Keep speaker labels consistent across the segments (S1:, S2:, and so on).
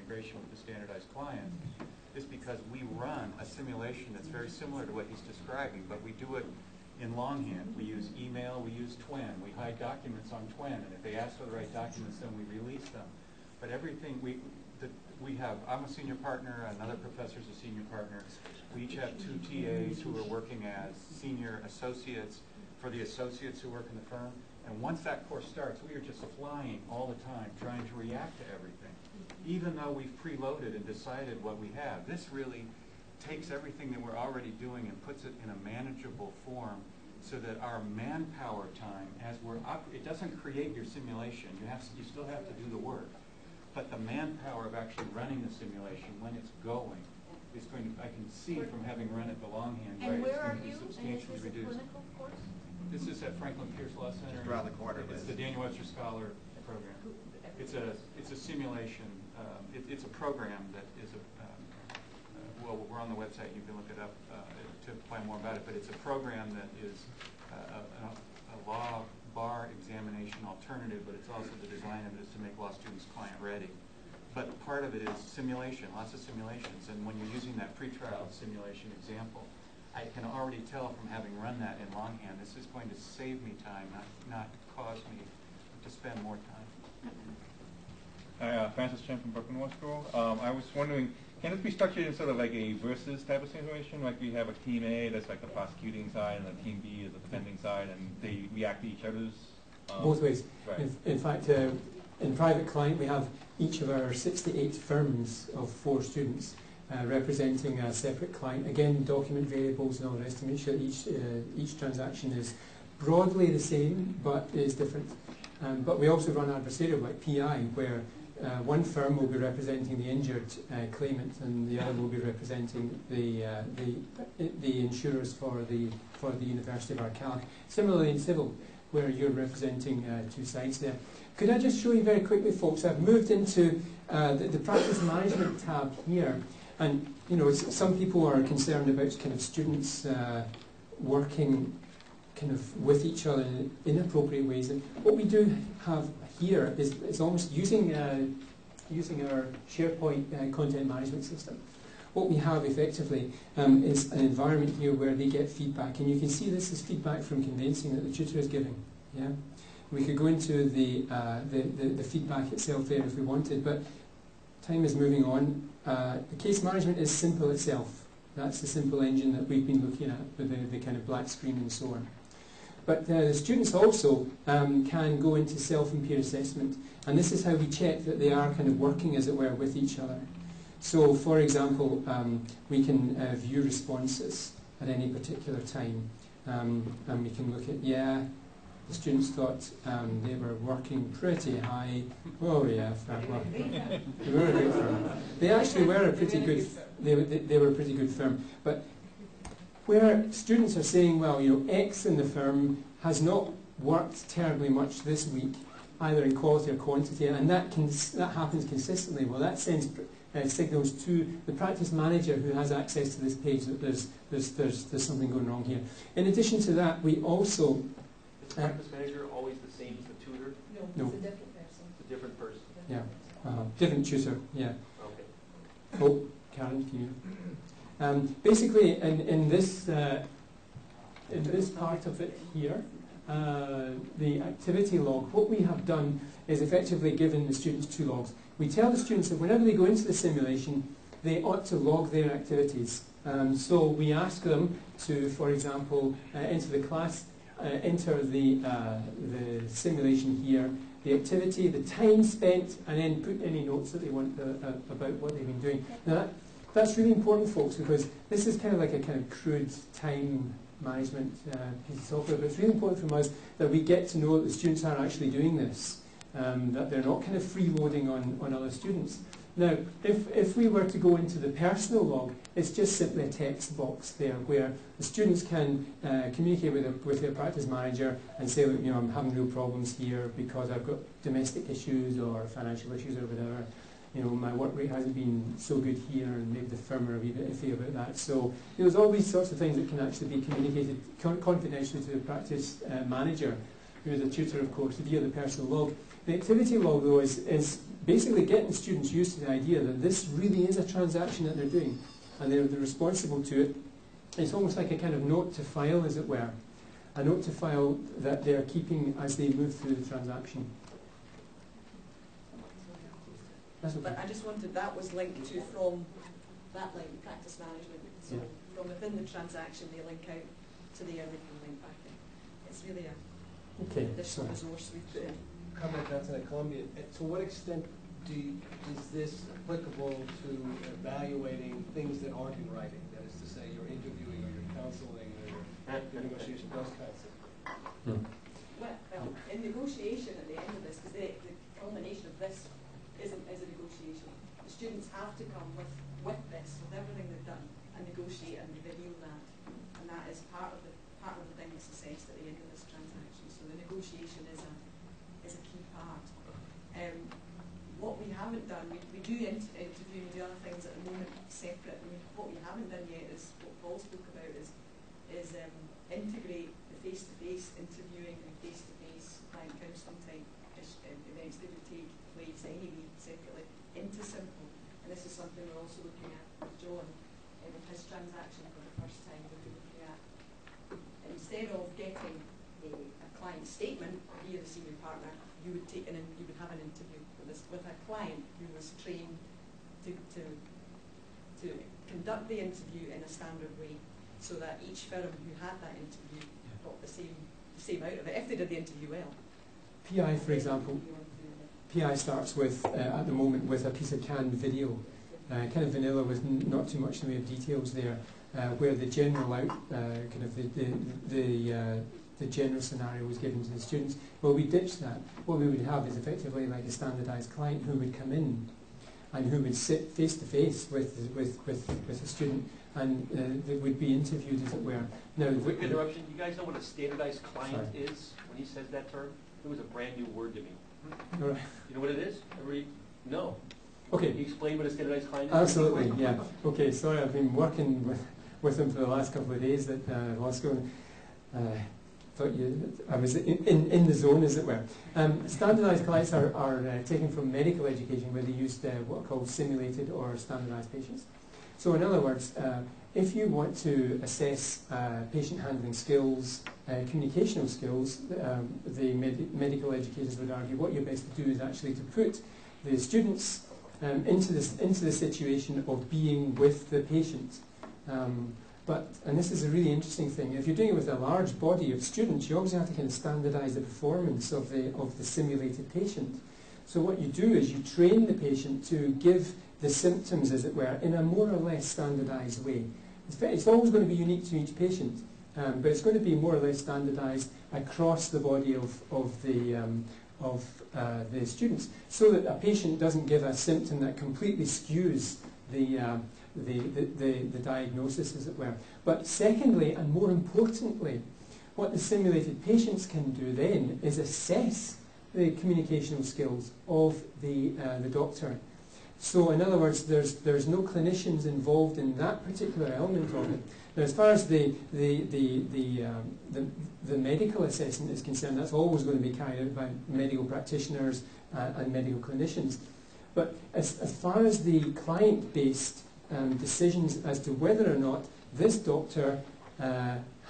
S1: integration with the standardized client is because we run a simulation that's very similar to what he's describing, but we do it in longhand. We use email, we use Twin, we hide documents on Twin, and if they ask for the right documents, then we release them. But everything we have, I'm a senior partner, another professor's a senior partner. We each have 2 TAs who are working as senior associates for the associates who work in the firm. And once that course starts, we are just flying all the time, trying to react to everything. Even though we've preloaded and decided what we have, this really takes everything that we're already doing and puts it in a manageable form so that our manpower time, as we're up, it doesn't create your simulation. You still have to do the work. But the manpower of actually running the simulation when it's going is going to, I can see from having run it the longhand way, it's going to be substantially reduced. Course? This is at Franklin Pierce Law Center.
S2: Just around the corner.
S1: It's the Daniel Webster Scholar program. It's a simulation. It's a program that is well, we're on the website. You can look it up to find more about it. But it's a program that is a law bar examination alternative, but it's also the design of it is to make law students client ready. But part of it is simulation, lots of simulations. And when you're using that pretrial simulation example, I can already tell from having run that in longhand, this is going to save me time, not cause me to spend more time.
S3: Hi, Francis Chen from Brooklyn Law School. I was wondering, can this be structured in sort of like a versus type of situation? Like we have a team A that's like the prosecuting side, and a team B is the defending side, and they react to each other's?
S4: Both ways.
S3: Right.
S4: In fact, in private client, we have each of our 68 firms of 4 students representing a separate client. Again, document variables and all the rest to make sure each transaction is broadly the same, but is different. But we also run adversarial, like PI, where one firm will be representing the injured claimant, and the other will be representing the insurers for the University of CALI. Similarly in civil, where you're representing 2 sides there. Could I just show you very quickly, folks? I've moved into the practice management tab here, and some people are concerned about kind of students working kind of with each other in inappropriate ways. And what we do have here is almost using our SharePoint content management system. What we have effectively is an environment here where they get feedback, and you can see this is feedback from conveyancing that the tutor is giving. Yeah, we could go into the feedback itself there if we wanted, but time is moving on. The case management is simple itself. That's the simple engine that we've been looking at with the kind of black screen and so on. But the students also can go into self and peer assessment, and this is how we check that they are kind of working, as it were, with each other. So, for example, we can view responses at any particular time, and we can look at, the students thought they were working pretty high. Oh yeah, well, they were a good firm. They actually were a pretty good. They were a pretty good firm. But where students are saying, well, X in the firm has not worked terribly much this week, either in quality or quantity, and that happens consistently. Well, that sends signals to the practice manager who has access to this page that there's something going wrong here. In addition to that, we also
S5: is the practice manager always the same as the tutor?
S4: No.
S6: It's a different person.
S5: It's a different person.
S4: Yeah, different tutor. Yeah.
S5: Okay.
S4: Oh, Karen, can you? Basically, in this part of it here, the activity log, what we have done is effectively given the students 2 logs. We tell the students that whenever they go into the simulation, they ought to log their activities. So we ask them to, for example, enter the class, enter the simulation here, the activity, the time spent, and then put any notes that they want about what they've been doing. Now that's really important, folks, because this is kind of like a kind of crude time management piece of software, but it's really important from us that we get to know that the students are actually doing this, that they're not kind of freeloading on other students. Now, if we were to go into the personal log, it's just simply a text box there where the students can communicate with their practice manager and say, look, I'm having real problems here because I've got domestic issues or financial issues or whatever. My work rate hasn't been so good here, and maybe the firm are a wee bit iffy about that. So there's all these sorts of things that can actually be communicated confidentially to the practice manager, who is a tutor, of course, via the personal log. The activity log, though, is basically getting students used to the idea that this really is a transaction that they're doing, and they're responsible to it. It's almost like a kind of note to file, as it were, a note to file that they're keeping as they move through the transaction. That's okay.
S2: But I just wanted, that was linked to from that link, practice management. So
S4: Yeah.
S2: from within the transaction, they link out to there, they can link back in. It's really a additional resource we've put in.
S6: Comment Johnson at Columbia. To what extent is this applicable to evaluating things that aren't in writing? That is to say, you're interviewing or you're counseling or you're negotiation, those kinds of things.
S2: Well, in negotiation at the end of this, because the culmination of this is a negotiation. The students have to come with this, with everything they've done, and negotiate and video that. And that is part of the thing that's assessed at the end of this transaction. So the negotiation is a key part. What we haven't done, we do interview and do other things at the moment separate. I mean, what we haven't done yet is what Paul spoke about is integrate the face-to-face interviewing and face-to-face client counselling type events that would take place anyway separately into Simple. And this is something we're also looking at with John with his transaction for the first time. We'll be looking at, instead of getting a client statement via the senior partner, you would have an interview with a client who was trained to conduct the interview in a standard way, so that each firm who had that interview got the same out of it if they did the interview well.
S4: PI, for example, PI starts with at the moment with a piece of canned video, kind of vanilla with not too much in the way of details there, where the general kind of the general scenario was given to the students. Well, we ditched that. What we would have is effectively like a standardised client who would come in and who would sit face to face with a student, and they would be interviewed, as it were. Now,
S5: quick interruption. You guys know what a standardized client is? When he says that term, it was a brand new word to me.
S4: All right.
S5: You know what it is? Everybody? No.
S4: Okay.
S5: Can you explain what a standardized client is?
S4: Absolutely. Yeah. Okay. Sorry, I've been working with them for the last couple of days at law school. I was in the zone, as it were. Standardised clients are taken from medical education, where they used what are called simulated or standardised patients. So in other words, if you want to assess patient handling skills, communicational skills, the medical educators would argue what you're best to do is actually to put the students into the situation of being with the patient. And this is a really interesting thing, if you're doing it with a large body of students, you obviously have to kind of standardise the performance of the simulated patient. So what you do is you train the patient to give the symptoms, as it were, in a more or less standardised way. It's always going to be unique to each patient, but it's going to be more or less standardised across the body of the students, so that a patient doesn't give a symptom that completely skews the diagnosis, as it were. But secondly, and more importantly, what the simulated patients can do then is assess the communicational skills of the doctor. So in other words, there's no clinicians involved in that particular element of it. Now, as far as the medical assessment is concerned, that's always going to be carried out by medical practitioners and medical clinicians. But as far as the client-based decisions as to whether or not this doctor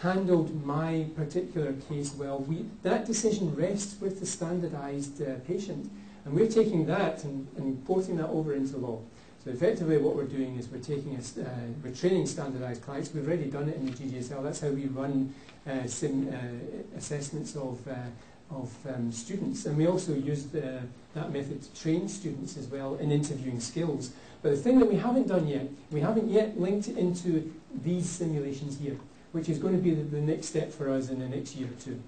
S4: handled my particular case well, that decision rests with the standardised patient. And we're taking that and porting that over into law. So effectively what we're doing is we're training standardised clients. We've already done it in the GGSL. That's how we run assessments of students. And we also used that method to train students as well in interviewing skills. But the thing that we haven't done yet, we haven't yet linked it into these simulations here, which is going to be the next step for us in the next year or two.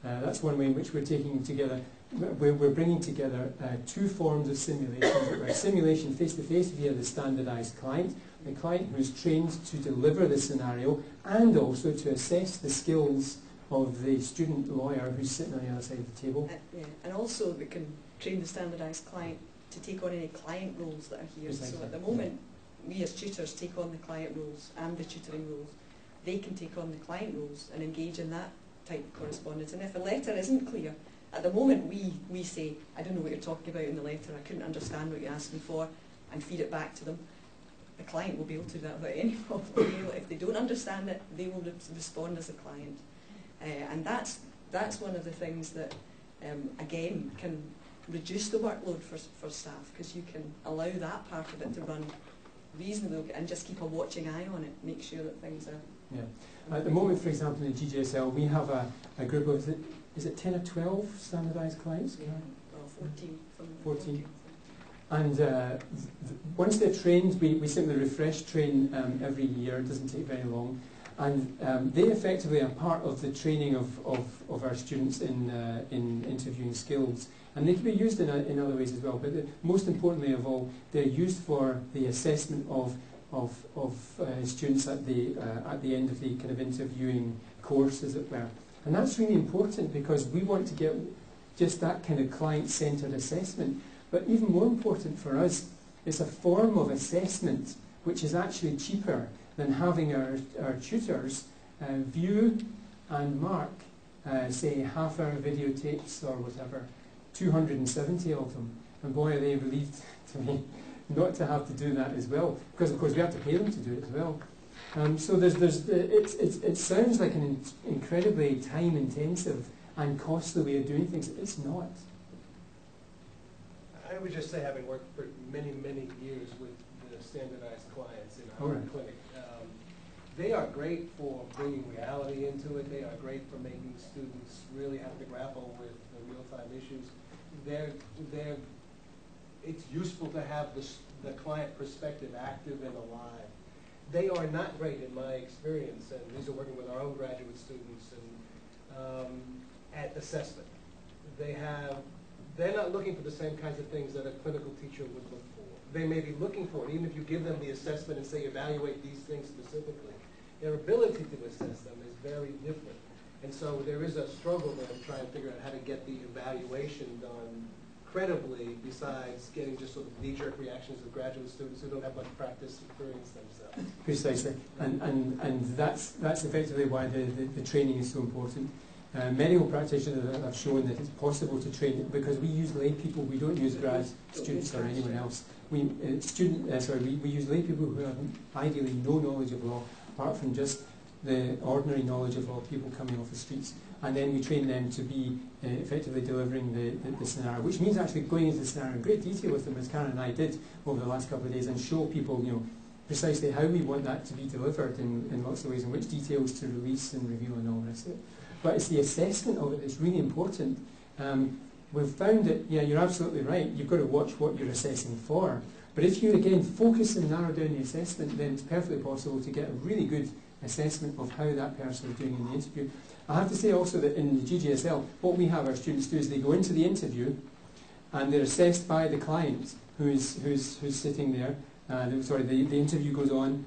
S4: That's one way in which we're taking together, we're bringing together two forms of simulations. Simulation face-to-face via the standardised client, the client who's trained to deliver the scenario, and also to assess the skills of the student lawyer who's sitting on the other side of the table.
S2: Yeah. And also we can train the standardised client to take on any client roles that are here. Exactly. So at the moment, we as tutors take on the client roles and the tutoring roles. They can take on the client roles and engage in that type of correspondence. And if a letter isn't clear, At the moment, we say, I don't know what you're talking about in the letter, I couldn't understand what you asked me for, and feed it back to them. The client will be able to do that without any problem. If they don't understand it, they will respond as a client. And that's one of the things that, again, can reduce the workload for staff, because you can allow that part of it to run reasonably and just keep a watching eye on it, make sure that things are...
S4: Yeah. At the moment, for example, in the GGSL, we have a group of, is it 10 or 12 standardised clients?
S2: Yeah. Well, 14.
S4: 14. And once they're trained, we simply refresh train every year. It doesn't take very long. And they effectively are part of the training of our students in interviewing skills. And they can be used in other ways as well. But most importantly of all, they're used for the assessment of students at the end of the kind of interviewing course, as it were. And that's really important, because we want to get just that kind of client-centred assessment. But even more important for us, it's a form of assessment which is actually cheaper than having our tutors view and mark, say, half-hour videotapes or whatever, 270 of them. And boy, are they relieved to me not to have to do that as well, because of course we have to pay them to do it as well. So it sounds like an incredibly time-intensive and costly way of doing things. It's not.
S6: I would just say, having worked for many, many years with the standardized clients in our clinic, they are great for bringing reality into it. They are great for making students really have to grapple with the real-time issues. It's useful to have the client perspective active and alive. They are not great, in my experience, and these are working with our own graduate students, and at assessment. They're not looking for the same kinds of things that a clinical teacher would look for. They may be looking for it, even if you give them the assessment and say evaluate these things specifically. Their ability to assess them is very different. And so there is a struggle there to try and figure out how to get the evaluation done credibly, besides getting just sort of knee-jerk reactions of graduate students who don't have much practice experience themselves.
S4: Precisely. And that's effectively why the training is so important. Medical practitioners have shown that it's possible to train, because we use lay people, we don't use grad students or anyone else. We use lay people who have ideally no knowledge of law, apart from just the ordinary knowledge of law, people coming off the streets. And then we train them to be effectively delivering the scenario, which means actually going into the scenario in great detail with them, as Karen and I did over the last couple of days, and show people, precisely how we want that to be delivered in lots of ways, and which details to release and reveal and all the rest of it. But it's the assessment of it that's really important. We've found that, yeah, you're absolutely right, you've got to watch what you're assessing for. But if you, again, focus and narrow down the assessment, then it's perfectly possible to get a really good assessment of how that person is doing in the interview. I have to say also that in the GGSL, what we have our students do is they go into the interview and they're assessed by the client who's sitting there. The interview goes on,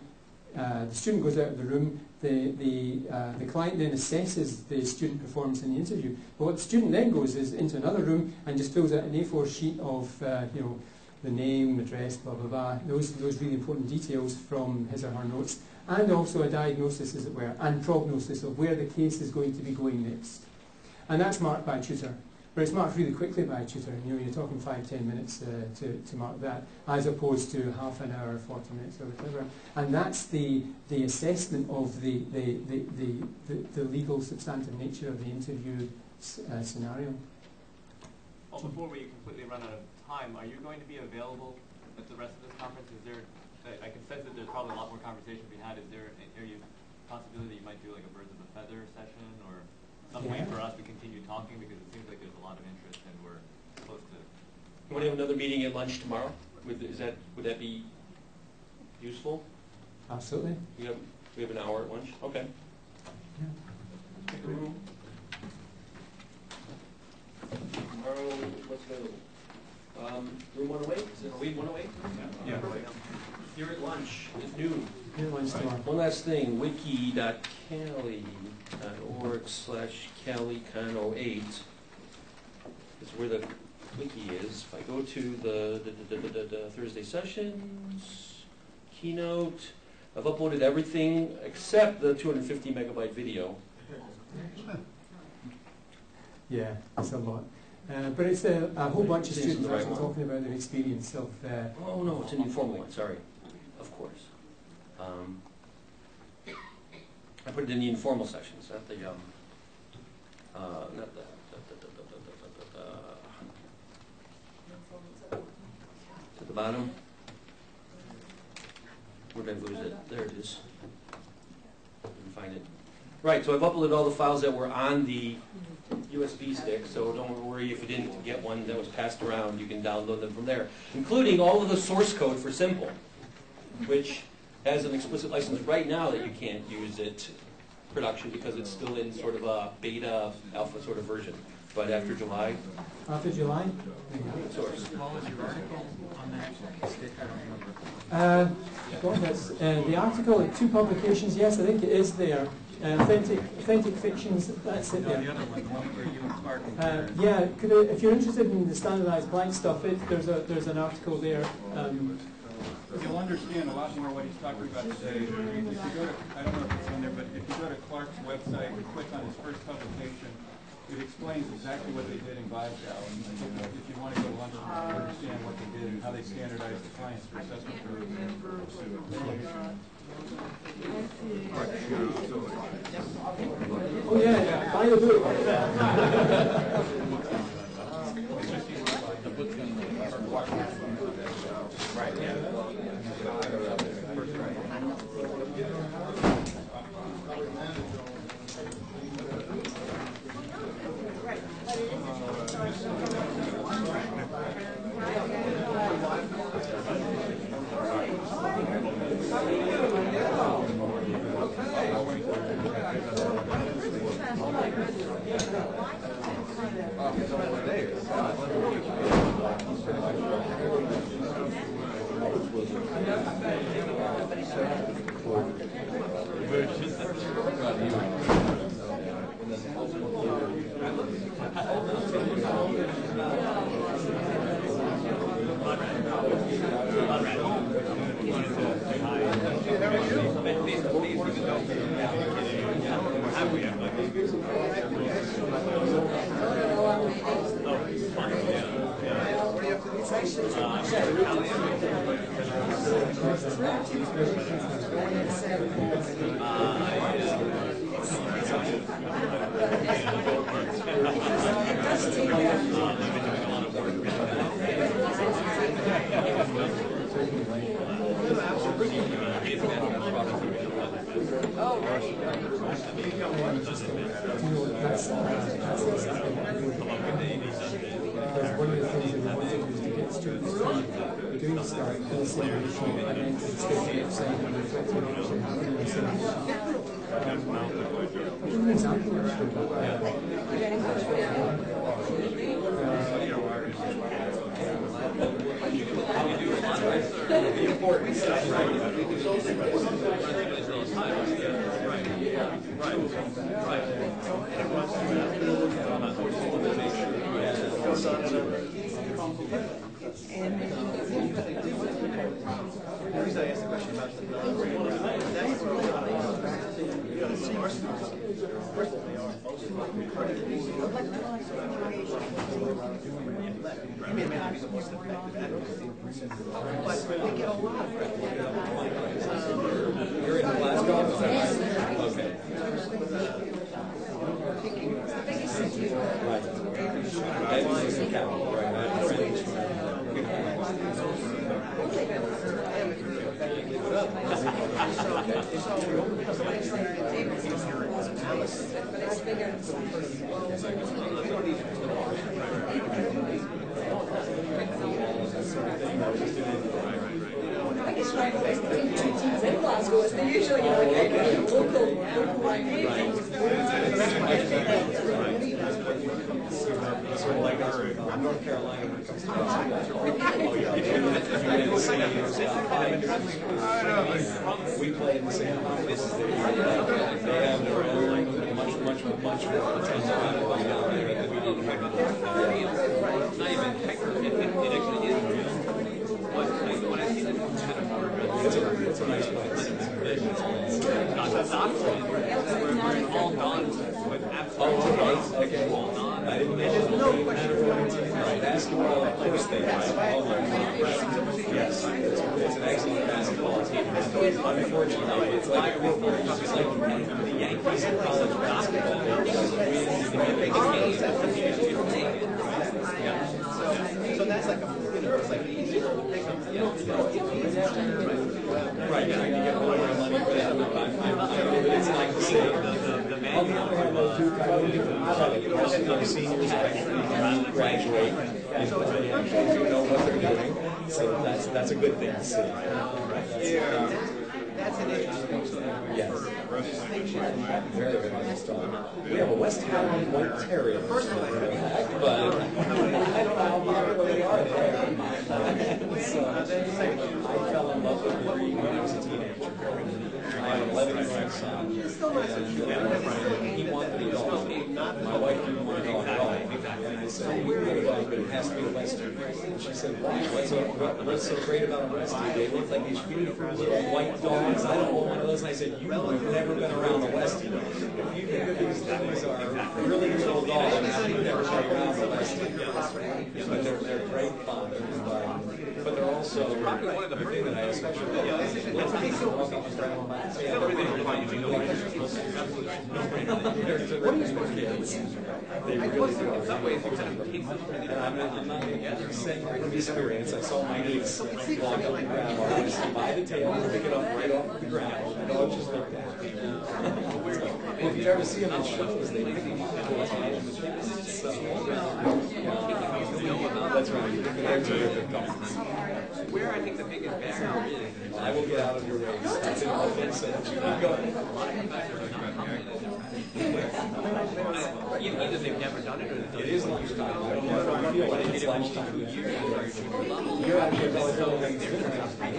S4: the student goes out of the room, the client then assesses the student performance in the interview. But what the student then goes is into another room and just fills out an A4 sheet of the name, address, blah blah blah, those really important details from his or her notes, and also a diagnosis, as it were, and prognosis of where the case is going to be going next. And that's marked by a tutor. But it's marked really quickly by a tutor. You're talking 5-10 minutes to mark that, as opposed to half an hour, 40 minutes, or whatever. And that's the assessment of the legal substantive nature of the interview scenario.
S7: Well, before we completely run out of time, are you going to be available at the rest of this conference? I can sense that there's probably a lot more conversation to be had. Is there a possibility that you might do like a birds of a feather session, or some way for us to continue talking, because it seems like there's a lot of interest and we're close to...
S5: You want to have another meeting at lunch tomorrow? Would that be useful?
S4: Absolutely.
S5: We have an hour at lunch? Okay.
S4: Yeah.
S5: Pick a room. Tomorrow, let's go. Room 108? Is it 108?
S3: Yeah.
S5: Here at lunch at noon.
S4: Here lunch tomorrow.
S5: One last thing, wiki.cali.org/CALICon08 is where the wiki is. If I go to the Thursday sessions, keynote, I've uploaded everything except the 250 megabyte video.
S4: Yeah, it's a lot. But it's a whole bunch of students actually talking about their experience of...
S5: oh no, it's an informal one, sorry. Of course. I put it in the informal sections, not the, at the bottom. Where did I lose it? There it is. I didn't find it. Right, so I've uploaded all the files that were on the USB stick, so don't worry if you didn't get one that was passed around, you can download them from there, including all of the source code for Simple, which has an explicit license right now that you can't use it production because it's still in sort of a beta alpha sort of version. But after July?
S4: After July?
S5: Source.
S1: Paul, is your article on that stick? I don't remember.
S4: The article, 2 publications, yes, I think it is there. Authentic Fictions, that's it there.
S1: No, the other one, the one where you and Clark
S4: yeah, if you're interested in the standardized blank stuff, there's an article there.
S1: You'll understand a lot more what he's talking about today. If you go to, I don't know if it's in there, but if you go to Clark's website and click on his first publication, it explains exactly what they did in Glasgow. And if you want to go to London and understand what they did and how they standardized the clients for assessment groups.
S4: Oh yeah, buy the book.
S1: Right, yeah.
S5: You're in Glasgow? Okay. Right. That's the capital, right?
S2: In Glasgow, it's usually local
S5: Sort of like I'm North Carolina when it comes to we play in the same office. They have their own much more potential down there that we didn't have.
S7: Not even technically, it actually is real. When I see the kind of more
S5: it's a nice place.
S7: not we're all done with absolutely all done.
S8: Yes, it's an excellent basketball team. Unfortunately, it's like the Yankees in college basketball.
S6: So that's like it's like the easier to pick up.
S8: Right, yeah, you get more money for that. It's like the same.
S5: The manual
S8: seniors graduate and know what they're doing, so that's a good thing to see.
S6: That's an interesting.
S8: Yes. Very, very nice dog. We have a West Highland White Terrier. But I don't know how popular they are there. So, I fell in love with the breed when I was a teenager. I have an 11-year-old son. And he wanted a dog. My wife didn't want a dog at all. And I said, we really like, but it has to be a Western. And she said, why? What's so great about a Westie? They look like these beautiful little white dogs. I don't want one of those. And I said, you have never been around a Westie. If you think that these things are really little dogs, you've never been around a Westie. But they're great fun. But they're also probably one of the thing that I they really do. In some ways, and I'm not saying from experience. I saw my niece walk up and grab ours by the tail and pick it up right off the ground. The dog just looked at it. If you ever see them in shows, they pick them up. So, that's right. They're terrific dogs.
S7: Where I think the biggest barrier is,
S8: I will get out of your way. I've been all good since. Go ahead.
S7: either they've never done it or they've done it.
S8: It is lunchtime. I don't know if you feel like it's lunchtime. You're actually probably feeling like it's dinner time.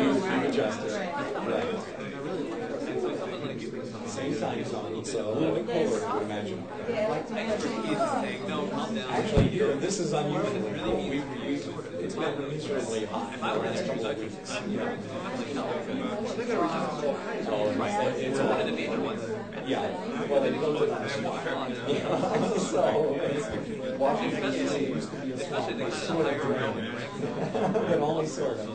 S8: You adjust it. Right. Same time zone, so a little bit colder, I would imagine. Actually, here, this is unusual. It's been unusually hot. It's one of the major ones. Yeah, well, they built it on a so, Washington DC used to be a sort of drain, but only sort of.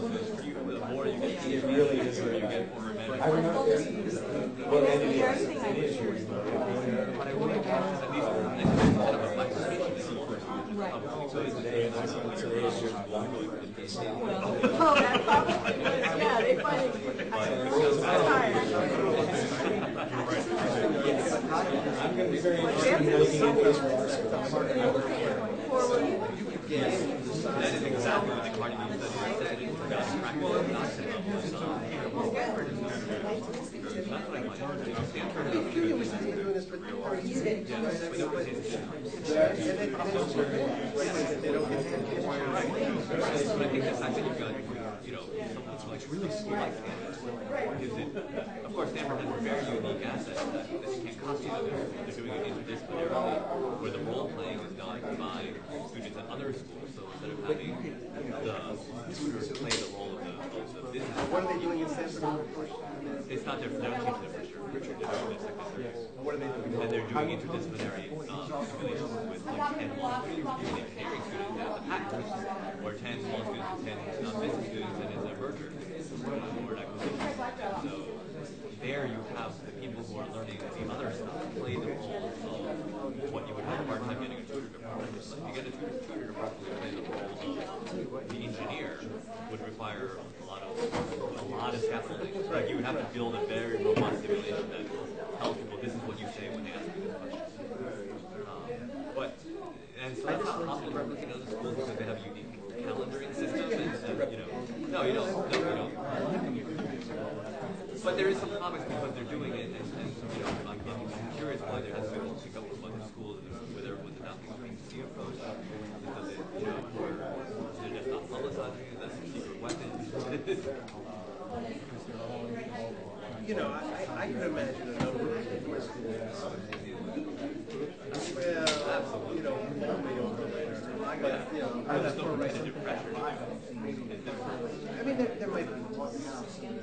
S8: It really is very bad. I remember, well, it is yours. So today is your one.
S2: Oh, that's probably, yeah, they finally,
S8: I'm going to be very interested in looking into this for our school.
S7: That is exactly what the Carnegie study said. I think the fact that you've got, something that's really school-like gives it, of course, Stanford has a very unique asset that you can't copy. They're doing it interdisciplinarily, where the role-playing is done by students at other schools. So instead of having the tutors play the role of the business.
S6: What are they doing in Stanford?
S7: It's not their, they're teaching their first year. They're doing it second year.
S6: What are they doing?
S7: And they're doing interdisciplinary simulations with like 10 law students and engineering students as a package, or 10 law students and 10 non-business students and as a merger or an acquisition. So there you have the people who are learning the other stuff play the role of what you would have a hard time getting a tutor to properly play. To get a tutor to properly play the role of the engineer would require a lot of scaffolding. Like you would have to build a very robust simulation that tells people this is what you say when they ask you this question. And so that's not possible to replicate in other schools because they have unique calendaring systems and no, you don't. But there is some promise because they're doing it, and I'm curious why there hasn't been pick up with other schools where they're adopting a PhD approach because they're just not publicizing it. That's a secret weapon.
S6: I can imagine a number of different schools. Well, I got competitive pressure. I mean, there might be one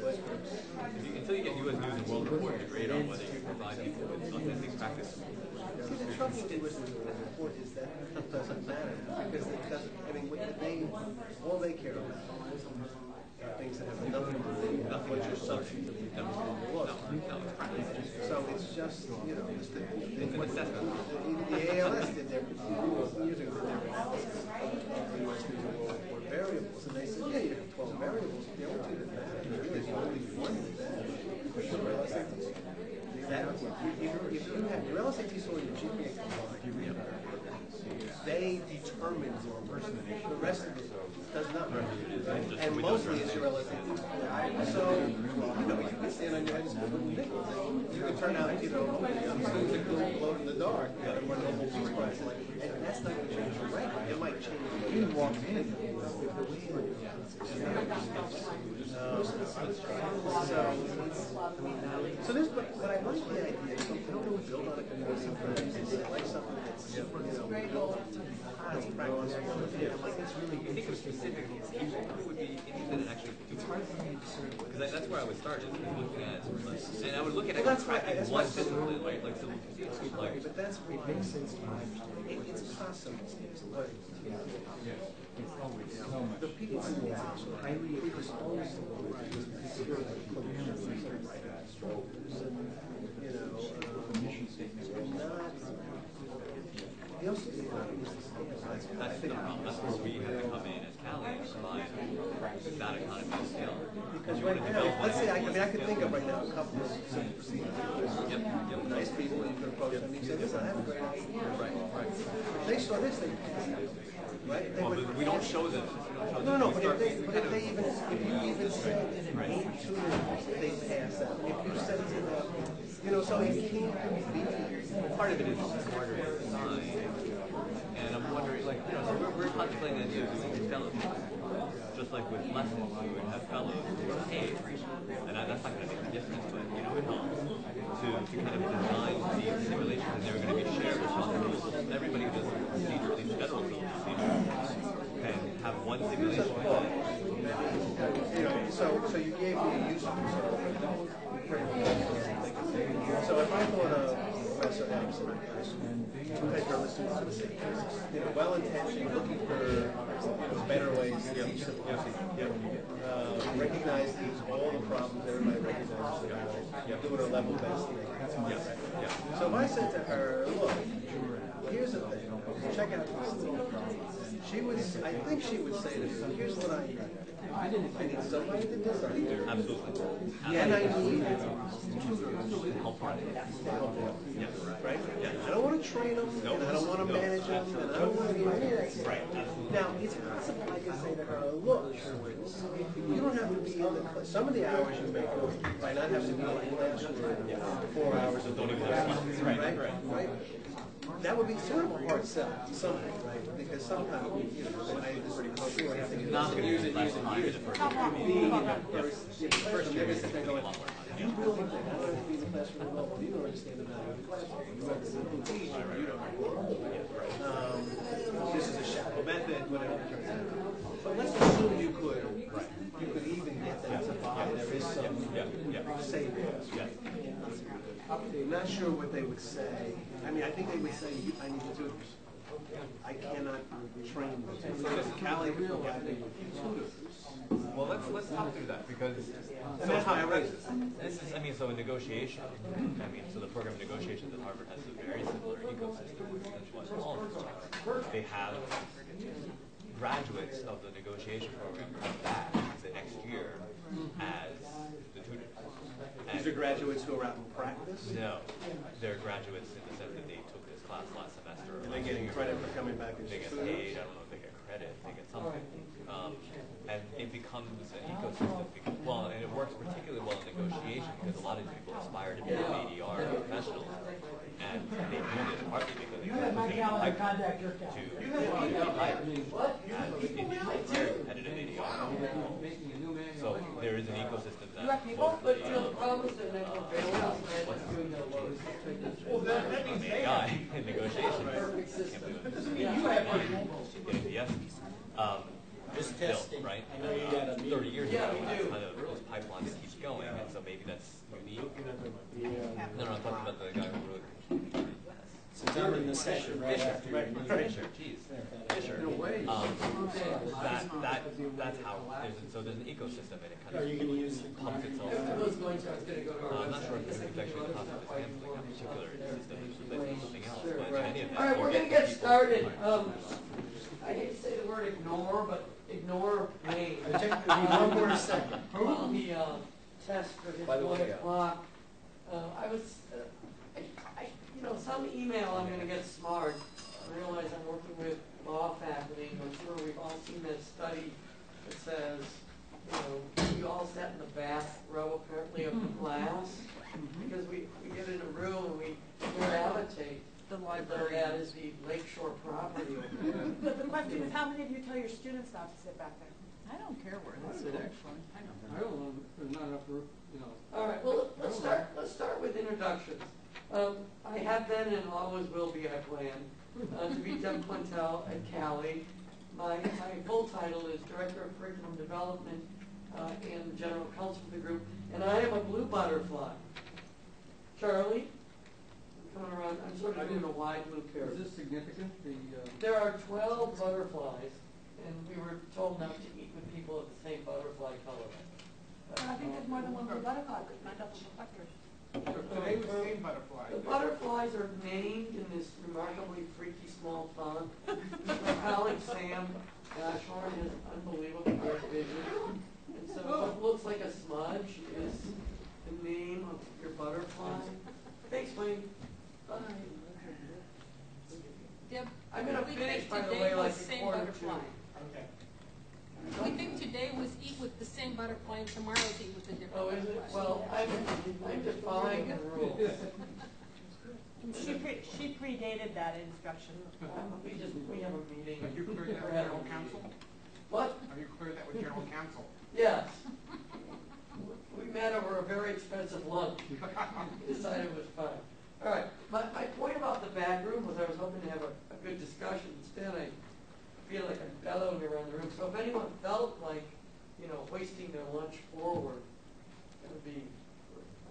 S6: but
S7: until you get U.S. News and World Report to grade on whether you provide people with authentic practice.
S6: see, the trouble with point is that it doesn't matter because it doesn't. I mean, all they care about are things that have nothing to do with what your substantive law. So it's just the ALS did their years ago did their analysis of the U.S. News and World Report variables, and they said, yeah, you have 12 variables. The only two that matter really is only one that if you have your LSAT score and your GPA combined, they determine your person. The rest of it does not. And mostly it's your LSAT score. So, you can stand on your head and spin with nickels. You can turn out, I'm still to glow in the dark, and run Nobel Peace Prize. And that's not going to change your ranking. It might change your ranking. So there's, but I like the idea. So I don't know build on a community of friends. I like something that's built on practice.
S7: Like it's really. You think of specific issues. Who would be interested in actually doing it? Because that's where I would start. Is looking at, and I would look at cracking one discipline, like so.
S6: But that's it makes sense to me. It's possible, but
S1: It's always so much.
S6: the people who are highly predisposed
S1: mission statement.
S7: That's the problem. That's where we have to come in as CALI and provide that economy of scale.
S6: Because right now, let's say, I could think of right now a couple of simple procedures. Nice people, you could approach them and you say, listen, I have a great idea. Right. If they saw this, they right?
S7: Well, but we don't show them.
S6: No, but if you even said 8 tutors, they pass out. If you said to them, so it can't be.
S7: Part of it is smarter design, and I'm wondering, so we're contemplating the idea of doing fellowships. Just like with lessons, we would have fellows who are paid, and that's not going to make a difference, but it helps to kind of design these simulations, and they're going to be shared responsibilities. Everybody who does procedure, at least federal procedure, can have one simulation.
S6: So you gave me a useful So if I thought of Professor X and I students to the same case, well-intentioned, looking for better ways to teach them, recognize these, all the problems everybody recognizes, doing her level best. So if I said to her, look, here's the thing, check out this. I think she would say to me, here's what I need. I need somebody to design.
S7: Absolutely.
S6: And I need tutors to help them.
S7: Yeah.
S6: Right? Yeah. I don't want to train them, and I don't want to manage them, and I don't want to do any of that stuff.
S7: Right.
S6: Now, it's possible I can say to her, look, you don't have to be in the class. Some of the hours you make might not have to be in the classroom 4 hours of doing this. Right? That would be sort of a hard sell to somebody, right? Because sometimes, when I have to get
S7: not going to use it
S6: being in the first year, you really think I don't have to be in the classroom at all, you don't understand the value of the classroom. You have to teach, you don't. This is a shallow method, whatever it turns out. But let's assume you could even get them to buy. There is some savings. I'm not sure what they would say. I mean, I think they would say, I need tutors. I cannot train them. So does CALI provide me with tutors?
S7: Well, let's talk through that because
S6: that's why I raised
S7: this is, so in negotiation, so the program of negotiations at Harvard has a very similar ecosystem as what all of us are. They have graduates of the negotiation program come back the next year as the tutors.
S6: These are graduates who are out in practice?
S7: No, they're graduates in the sense that they took this class last semester.
S6: And they're getting credit for coming back as
S7: they get
S6: tutors?
S7: paid. I don't know if they get credit. They get something. And it becomes an ecosystem. And it works particularly well in negotiation because a lot of people aspire to be ADR professionals, and they do this partly because they have to contact your to be hired. And it's very competitive ADR. So there is an ecosystem that mostly guy in negotiation. Just testing, right? 30 years ago, that's kind of those pipelines keep going, and so maybe that's unique. No, I'm talking about the guy who wrote
S8: Since I'm in the session right after your meeting.
S7: Fisher, geez. Fisher.
S6: In a way.
S7: That's how, so there's an ecosystem and it kind
S4: Are
S7: of
S4: you going to use the
S7: pumps itself.
S6: I was going to, I was going to go to our
S7: I'm not sure if
S6: website.
S7: it's actually the concept of handling a particular system is something else, but
S6: Right.
S7: any of that.
S2: All right,
S7: you
S2: we're going to
S7: get
S2: get
S7: people-
S2: started.
S7: Right.
S2: I hate to say the word ignore, but ignore me.
S4: One more second.
S2: While he tests for his
S8: By the
S2: 1
S8: way,
S2: o'clock. I was, you know, some email I'm going to get smart. I realize I'm working with law faculty. I'm sure we've all seen that study that says, you know, you all sat in the back row apparently of the class because we get in a room and we gravitate. The library. That is the lakeshore property over there.
S9: But the question is, how many of you tell your students not to sit back there?
S10: I don't care where they sit, actually.
S6: I don't know, there's not enough room, you know.
S2: All right, well, let's start with introductions. I have been and always will be, I plan, to be Deb Quentel at CALI. My full title is Director of Curriculum Development and General Counsel for the group, and I am a blue butterfly. Charlie, coming around, I'm sort of doing a wide blue pair.
S6: Is this significant,
S2: There are 12 butterflies, and we were told not to eat with people of the same butterfly color.
S9: I think there's more than one blue butterfly, but my double reflectors.
S6: Today was same butterfly.
S2: The butterflies are named in this remarkably freaky small font. My colleague Sam Ashhorn has unbelievably great vision. And so what looks like a smudge is the name of your butterfly. Thanks, Wayne. Bye.
S11: Deb,
S2: I'm going to
S11: we
S2: finish,
S11: think
S2: by the
S11: today
S2: way, like
S11: was
S2: a
S11: same
S2: quarter
S11: butterfly.
S2: to. Okay.
S11: We think today was eat with the same butterfly and tomorrow's eat with a different
S2: Oh, is
S11: butterfly.
S2: it? Well, I'm defying the rules.
S9: She predated that instruction.
S2: We have a meeting.
S12: Are you clear that with General Counsel?
S2: What?
S12: Are you clear that with General Counsel?
S2: Yes. We met over a very expensive lunch. We decided it was fine. All right. My point about the back room was I was hoping to have a good discussion. Instead, I feel like I'm bellowing around the room. So if anyone felt like, you know, hoisting their lunch forward, that would be.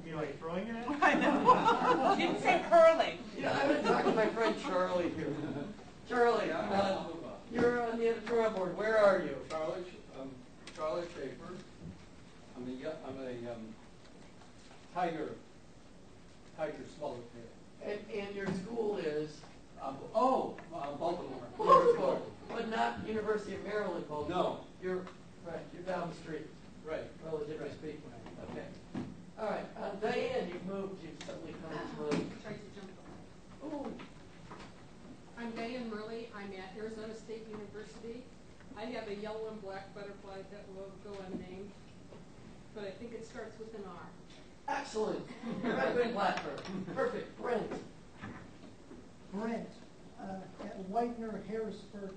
S12: You mean like throwing it at?
S9: I know. Didn't say curling.
S2: You know, I'm going to talk to my friend Charlie here. Charlie, you're on the editorial board. Where are you?
S6: Charlie Schaefer. I'm a tiger swallowtail.
S2: And your school is?
S6: Baltimore.
S2: Baltimore, but not University of Maryland, Baltimore.
S6: No.
S2: You're down the street,
S6: Right.
S2: relatively speaking. Okay. All right, Diane, you've moved. You've suddenly come to mind.
S11: Tried to jump on.
S2: Oh,
S11: I'm Diane Murley. I'm at Arizona State University. I have a yellow and black butterfly that will go unnamed, but I think it starts with an R.
S2: excellent. Red Blackbird. Perfect. Brent.
S13: Brent, at Whitener, Harrisburg,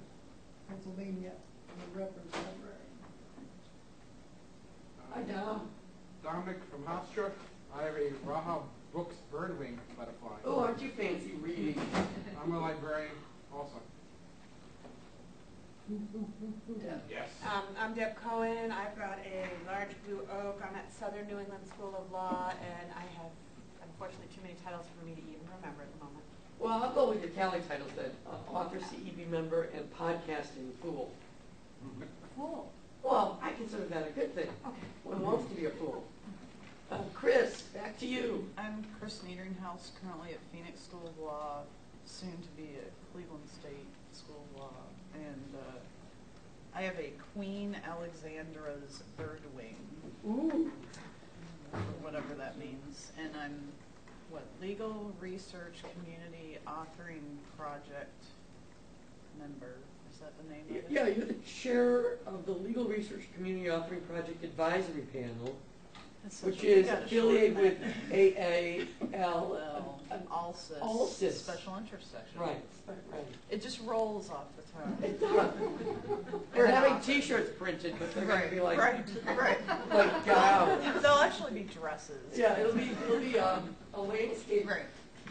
S13: Pennsylvania, I'm a reference librarian.
S2: Hi, Dom.
S12: Dominic from Hofstra. I have a Raha Books birdwing butterfly.
S2: Oh, aren't you fancy reading?
S12: I'm a librarian also. Yes.
S9: I'm Deb Cohen. I've got a large blue oak. I'm at Southern New England School of Law, and I have, unfortunately, too many titles for me to even remember at the moment.
S2: Well, I'll go with your CALI titles then. Author, CEB member, and podcasting fool.
S9: Cool.
S2: Well, I consider that a good thing.
S9: Okay.
S2: One wants to be a fool. Chris, back to you.
S10: I'm Chris Niederinghouse, currently at Phoenix School of Law, soon to be at Cleveland State School of Law. And I have a Queen Alexandra's birdwing,
S2: Ooh.
S10: or whatever that means. And I'm, Legal Research Community Authoring Project member. Is that the name of it?
S2: Yeah, you're the chair of the Legal Research Community Authoring Project Advisory Panel, which is affiliated with AAL.
S10: ALSIS, Special Interest Section.
S2: Right.
S10: It just rolls off the tongue.
S2: It does. We're having T-shirts printed, but they're going to be like, like gowns.
S10: They'll actually be dresses.
S2: Yeah, it'll be a landscape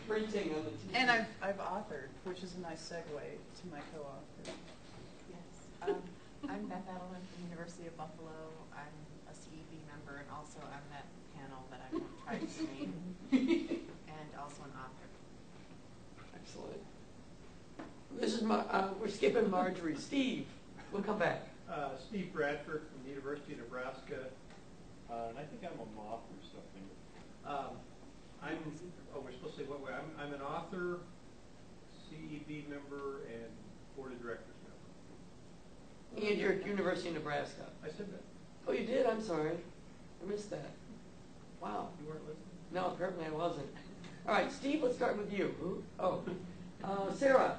S2: printing on the T-shirt.
S10: And I've authored, which is a nice segue to my co-author.
S14: Yes. I'm Beth Edelman from the University of Buffalo. I'm a CEB member and also on that panel that I won't try to name, and also an author.
S2: Excellent.
S15: we're skipping Marjorie. Steve, we'll come back.
S16: Steve Bradford from the University of Nebraska, and I think I'm a moth or something. We're supposed to say what way. I'm an author, CEB member, and board of directors member.
S15: And you're at University of Nebraska.
S16: I said that.
S15: Oh, you did? I'm sorry. I missed that. Wow.
S16: You weren't listening?
S15: No, apparently I wasn't. All right, Steve, let's start with you. Oh, Sarah.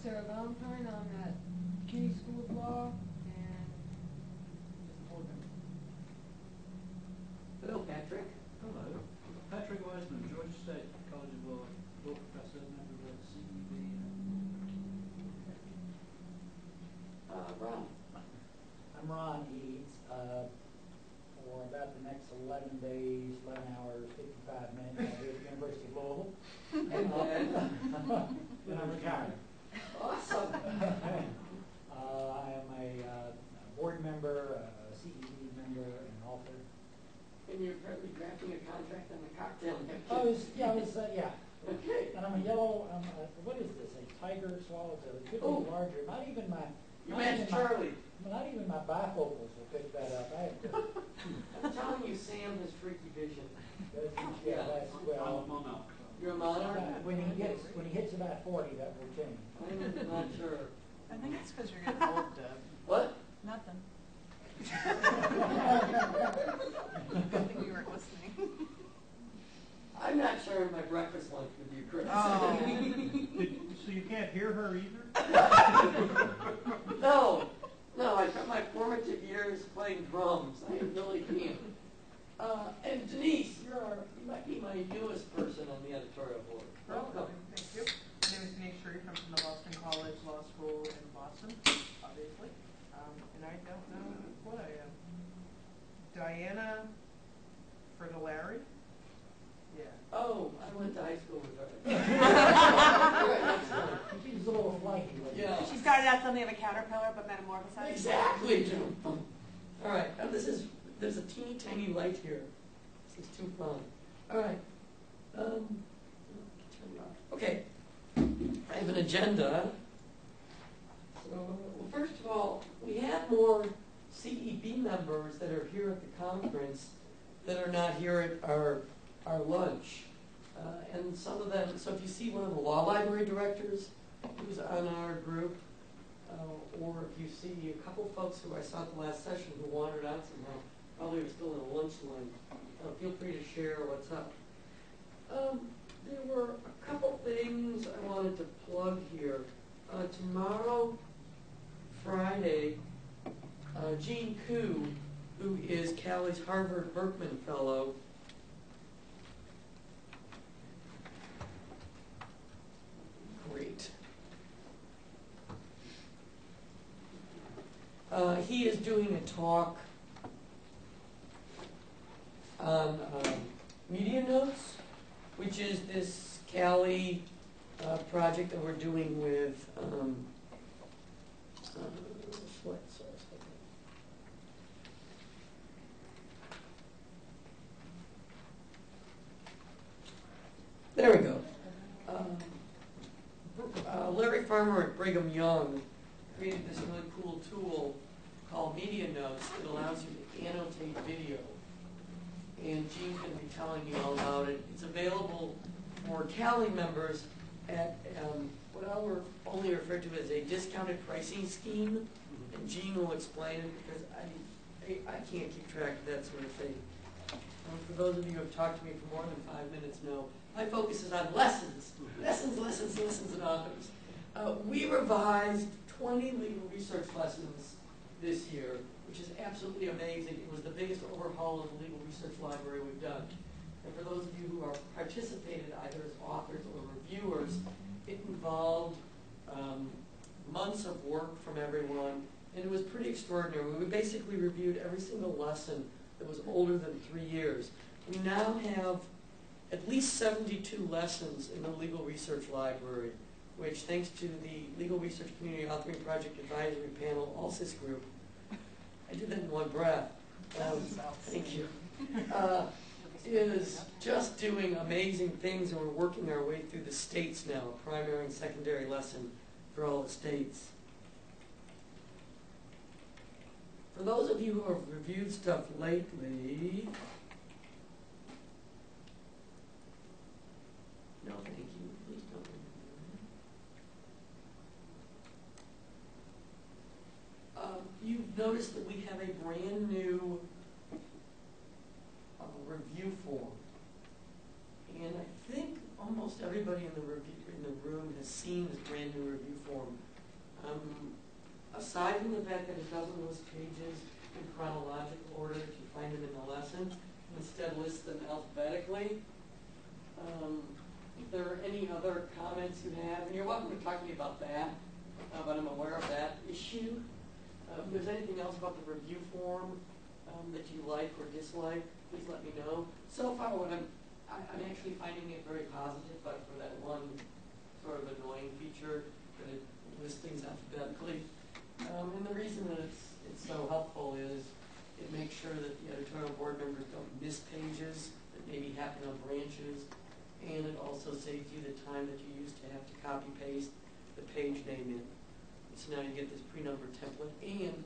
S11: Sarah Valentine, I'm at CUNY School of Law and just a board member.
S15: Hello, Patrick.
S17: Hello. Patrick Wiseman, Georgia State College of Law, law professor, member of the CEB.
S15: Ron.
S18: I'm Ron Eads. For about the next 11 days, 11 hours, 55 minutes, I'll be at the University of Louisville. And I'm retired.
S15: Awesome.
S18: I am a board member, a CEB member, and author.
S15: And you're currently drafting a contract on the cocktail napkin.
S18: Yeah.
S15: Okay.
S18: And I'm a yellow, what is this, a tiger swallowtail? It could be larger. Not even my...
S15: You match Charlie.
S18: Not even my bifocals will pick that up. I have to...
S15: I'm telling you, Sam has freaky vision.
S18: Yeah, that's, well...
S17: I'm a monarch.
S15: You're a monarch?
S18: When he hits about 40, that will change.
S15: I'm not sure.
S10: I think it's because you're getting old, Deb.
S15: What?
S10: Nothing. Good thing you weren't listening.
S15: I'm not sharing my breakfast lunch with you, Chris.
S10: Oh.
S16: So you can't hear her either?
S15: No, I spent my formative years playing drums. I really can't. And Denise, you might be my newest person on the editorial board. Welcome.
S19: Thank you. My name is Denise Sharif. I'm from the Boston College Law School in Boston, obviously. And I don't know what I am. Diana Fertilari? Yeah.
S15: Oh, I went to high school with her.
S18: She's a little flighty.
S15: Yeah.
S9: She started out something of a caterpillar, but metamorphosized.
S15: Exactly. All right. Now there's a teeny tiny light here. This is too fun. All right. Okay. I have an agenda. So, well, first of all, we have more CEB members that are here at the conference that are not here at our lunch. And some of them, so if you see one of the law library directors who's on our group, or if you see a couple folks who I saw at the last session who wandered out somehow, probably are still in a lunch line, feel free to share what's up. There were a couple things I wanted to plug here. Tomorrow, Friday, Jean Koo, who is CALI's Harvard Berkman Fellow, great. He is doing a talk on media notes, which is this CALI project that we're doing with there we go. Larry Farmer at Brigham Young created this really cool tool called Media Notes that allows you to annotate video. And Jean's going to be telling you all about it. It's available for CALI members at what I'll only refer to as a discounted pricing scheme. And Jean will explain it because I can't keep track of that sort of thing. For those of you who have talked to me for more than 5 minutes know, my focus is on lessons. Lessons, and authors. We revised 20 legal research lessons this year, which is absolutely amazing. It was the biggest overhaul of the legal research library we've done. And for those of you who are participated either as authors or reviewers, it involved months of work from everyone, and it was pretty extraordinary. We basically reviewed every single lesson that was older than 3 years. We now have at least 72 lessons in the legal research library, which thanks to the Legal Research Community Authoring Project Advisory Panel, ALSIS group, I did that in one breath. Thank you. Is just doing amazing things, and we're working our way through the states now, a primary and secondary lesson for all the states. For those of you who have reviewed stuff lately, no thank you, please don't review that. You've noticed that we have a brand new review form. And I think almost everybody in the room has seen this brand new review form. Aside from the fact that it doesn't list pages in chronological order if you find them in the lesson, instead lists them alphabetically. If there are any other comments you have, and you're welcome to talk to me about that, but I'm aware of that issue. If there's anything else about the review form that you like or dislike, please let me know. So far, what I'm actually finding it very positive, but for that one sort of annoying feature that it lists things alphabetically. And the reason that it's so helpful is it makes sure that the editorial board members don't miss pages that maybe happen on branches, and it also saves you the time that you used to have to copy paste the page name in. So now you get this pre-numbered template, and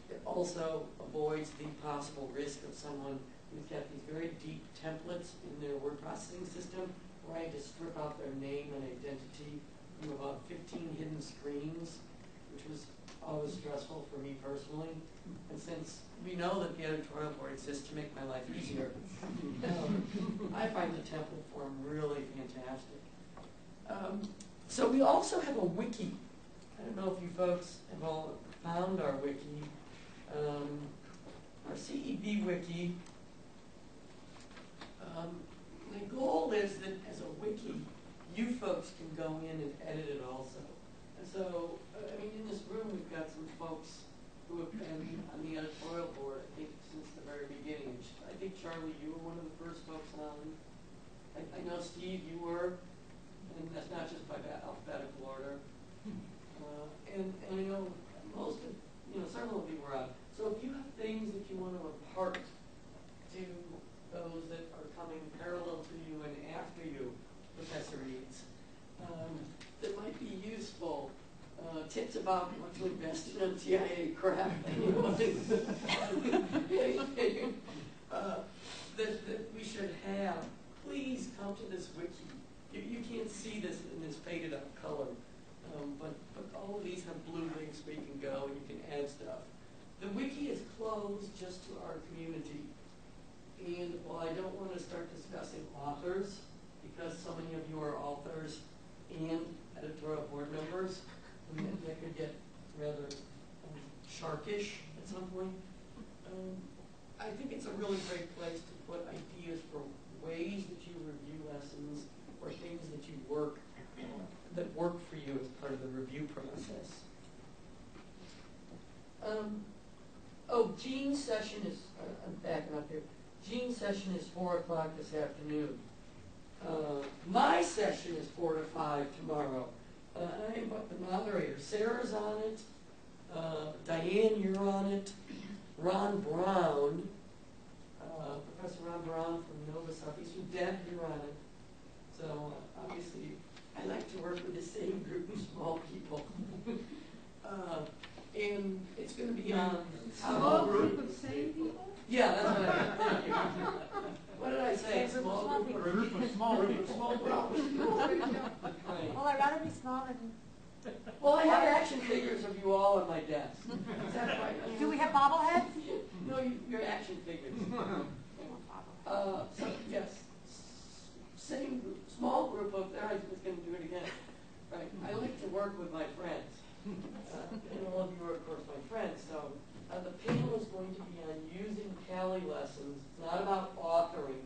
S15: it also avoids the possible risk of someone who's got these very deep templates in their word processing system where I had to strip out their name and identity from about 15 hidden screens, which was always stressful for me personally. And since we know that the editorial board exists to make my life easier, I find the template form really fantastic. So we also have a wiki. I don't know if you folks have all found our wiki. Our CEB wiki. The goal is that as a wiki, you folks can go in and edit it also. And so, I mean, in this room we've got some folks who have been on the editorial board, I think, since the very beginning. I think, Charlie, you were one of the first folks on. I know, Steve, you were, and that's not just by alphabetical order. And I know most of, several of you were on. So if you have things that you want to impart to those that are coming parallel to you and after you, Professor Eads, that might be useful, tips about what to invest in on TIA crap, that we should have, please come to this wiki. You can't see this in this faded out color, but all of these have blue links where you can go and you can add stuff. The wiki is closed just to our community. And while I don't want to start discussing authors, because so many of you are authors and editorial board members, and that could get rather sharkish at some point, I think it's a really great place to put ideas for ways that you review lessons or things that you that work for you as part of the review process. Jean's session is, I'm backing up here. Jean's session is 4 o'clock this afternoon. My session is 4 to 5 tomorrow. I am the moderator. Sarah's on it. Diane, you're on it. Ron Brown, Professor Ron Brown from Nova Southeastern. Deb, you're on it. So obviously, I like to work with the same group of small people. And it's going to be on
S11: small group of same people?
S15: Yeah, that's what I meant. Thank you. What did I say? Small group or group of small people?
S9: Well, I'd rather be small than...
S15: Well, I have action figures of you all on my desk. Is that right?
S9: Do we have bobbleheads?
S15: No, your action figures. So, yes. Same group, small group of, there I was going to do it again. Right. I like to work with my friends. And all of you are, of course, my friends. So the panel is going to be on using CALI lessons. It's not about authoring.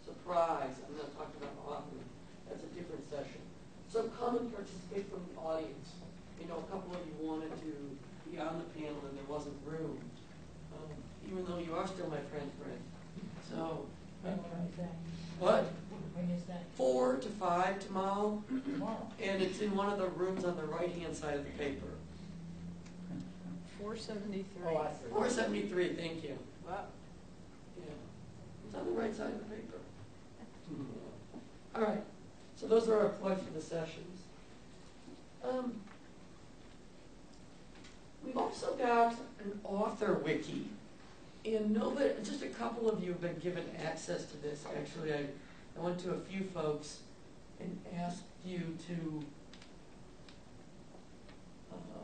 S15: Surprise, I'm not talking about authoring. That's a different session. So come and participate from the audience. A couple of you wanted to be on the panel and there wasn't room. Even though you are still my friend. So, what?
S18: When is that?
S15: 4 to 5 tomorrow.
S18: Tomorrow.
S15: And it's in one of the rooms on the right-hand side of the paper.
S10: 473.
S18: Oh, I see.
S15: 473, thank you.
S10: Wow.
S15: Yeah. It's on the right side of the paper. Yeah. All right. So those are our plugs for the sessions. We've also got an author wiki. And nobody, just a couple of you have been given access to this. Actually, I went to a few folks and asked you to,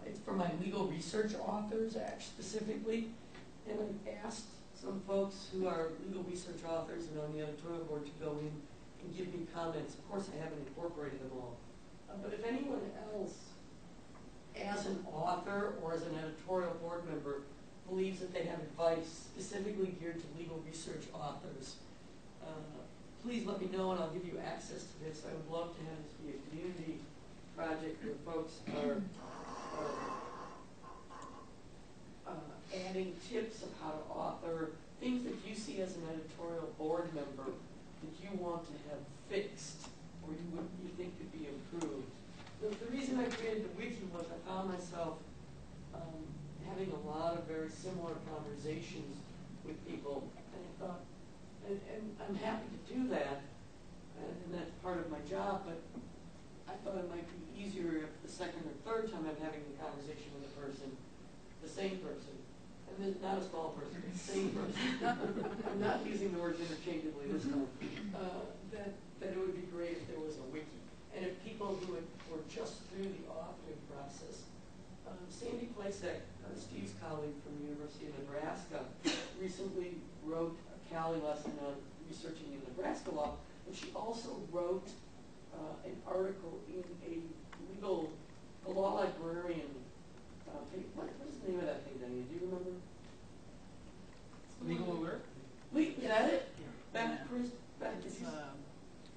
S15: it's for my legal research authors, specifically. And I asked some folks who are legal research authors and on the editorial board to go in and give me comments. Of course, I haven't incorporated them all. But if anyone else, as an author or as an editorial board member, believes that they have advice specifically geared to legal research authors, please let me know and I'll give you access to this. I would love to have this be a community project where folks are adding tips of how to author, things that you see as an editorial board member that you want to have fixed or you think could be improved. The reason I created the wiki was I found myself having a lot of very similar conversations with people, and I thought, and I'm happy to do that, and that's part of my job, but I thought it might be easier if the second or third time I'm having the conversation with a person, the same person, and this, not a small person, the same person, I'm not using the words interchangeably this time, that it would be great if there was a wiki, and if people who were just through the authoring process. Sandy Plasek, Steve's colleague from the University of Nebraska, recently wrote a CALI lesson on researching in Nebraska law, and she also wrote an article in a law librarian thing. What is the name of that thing, Danny? Do you remember?
S19: Legal Alert?
S15: Is that it?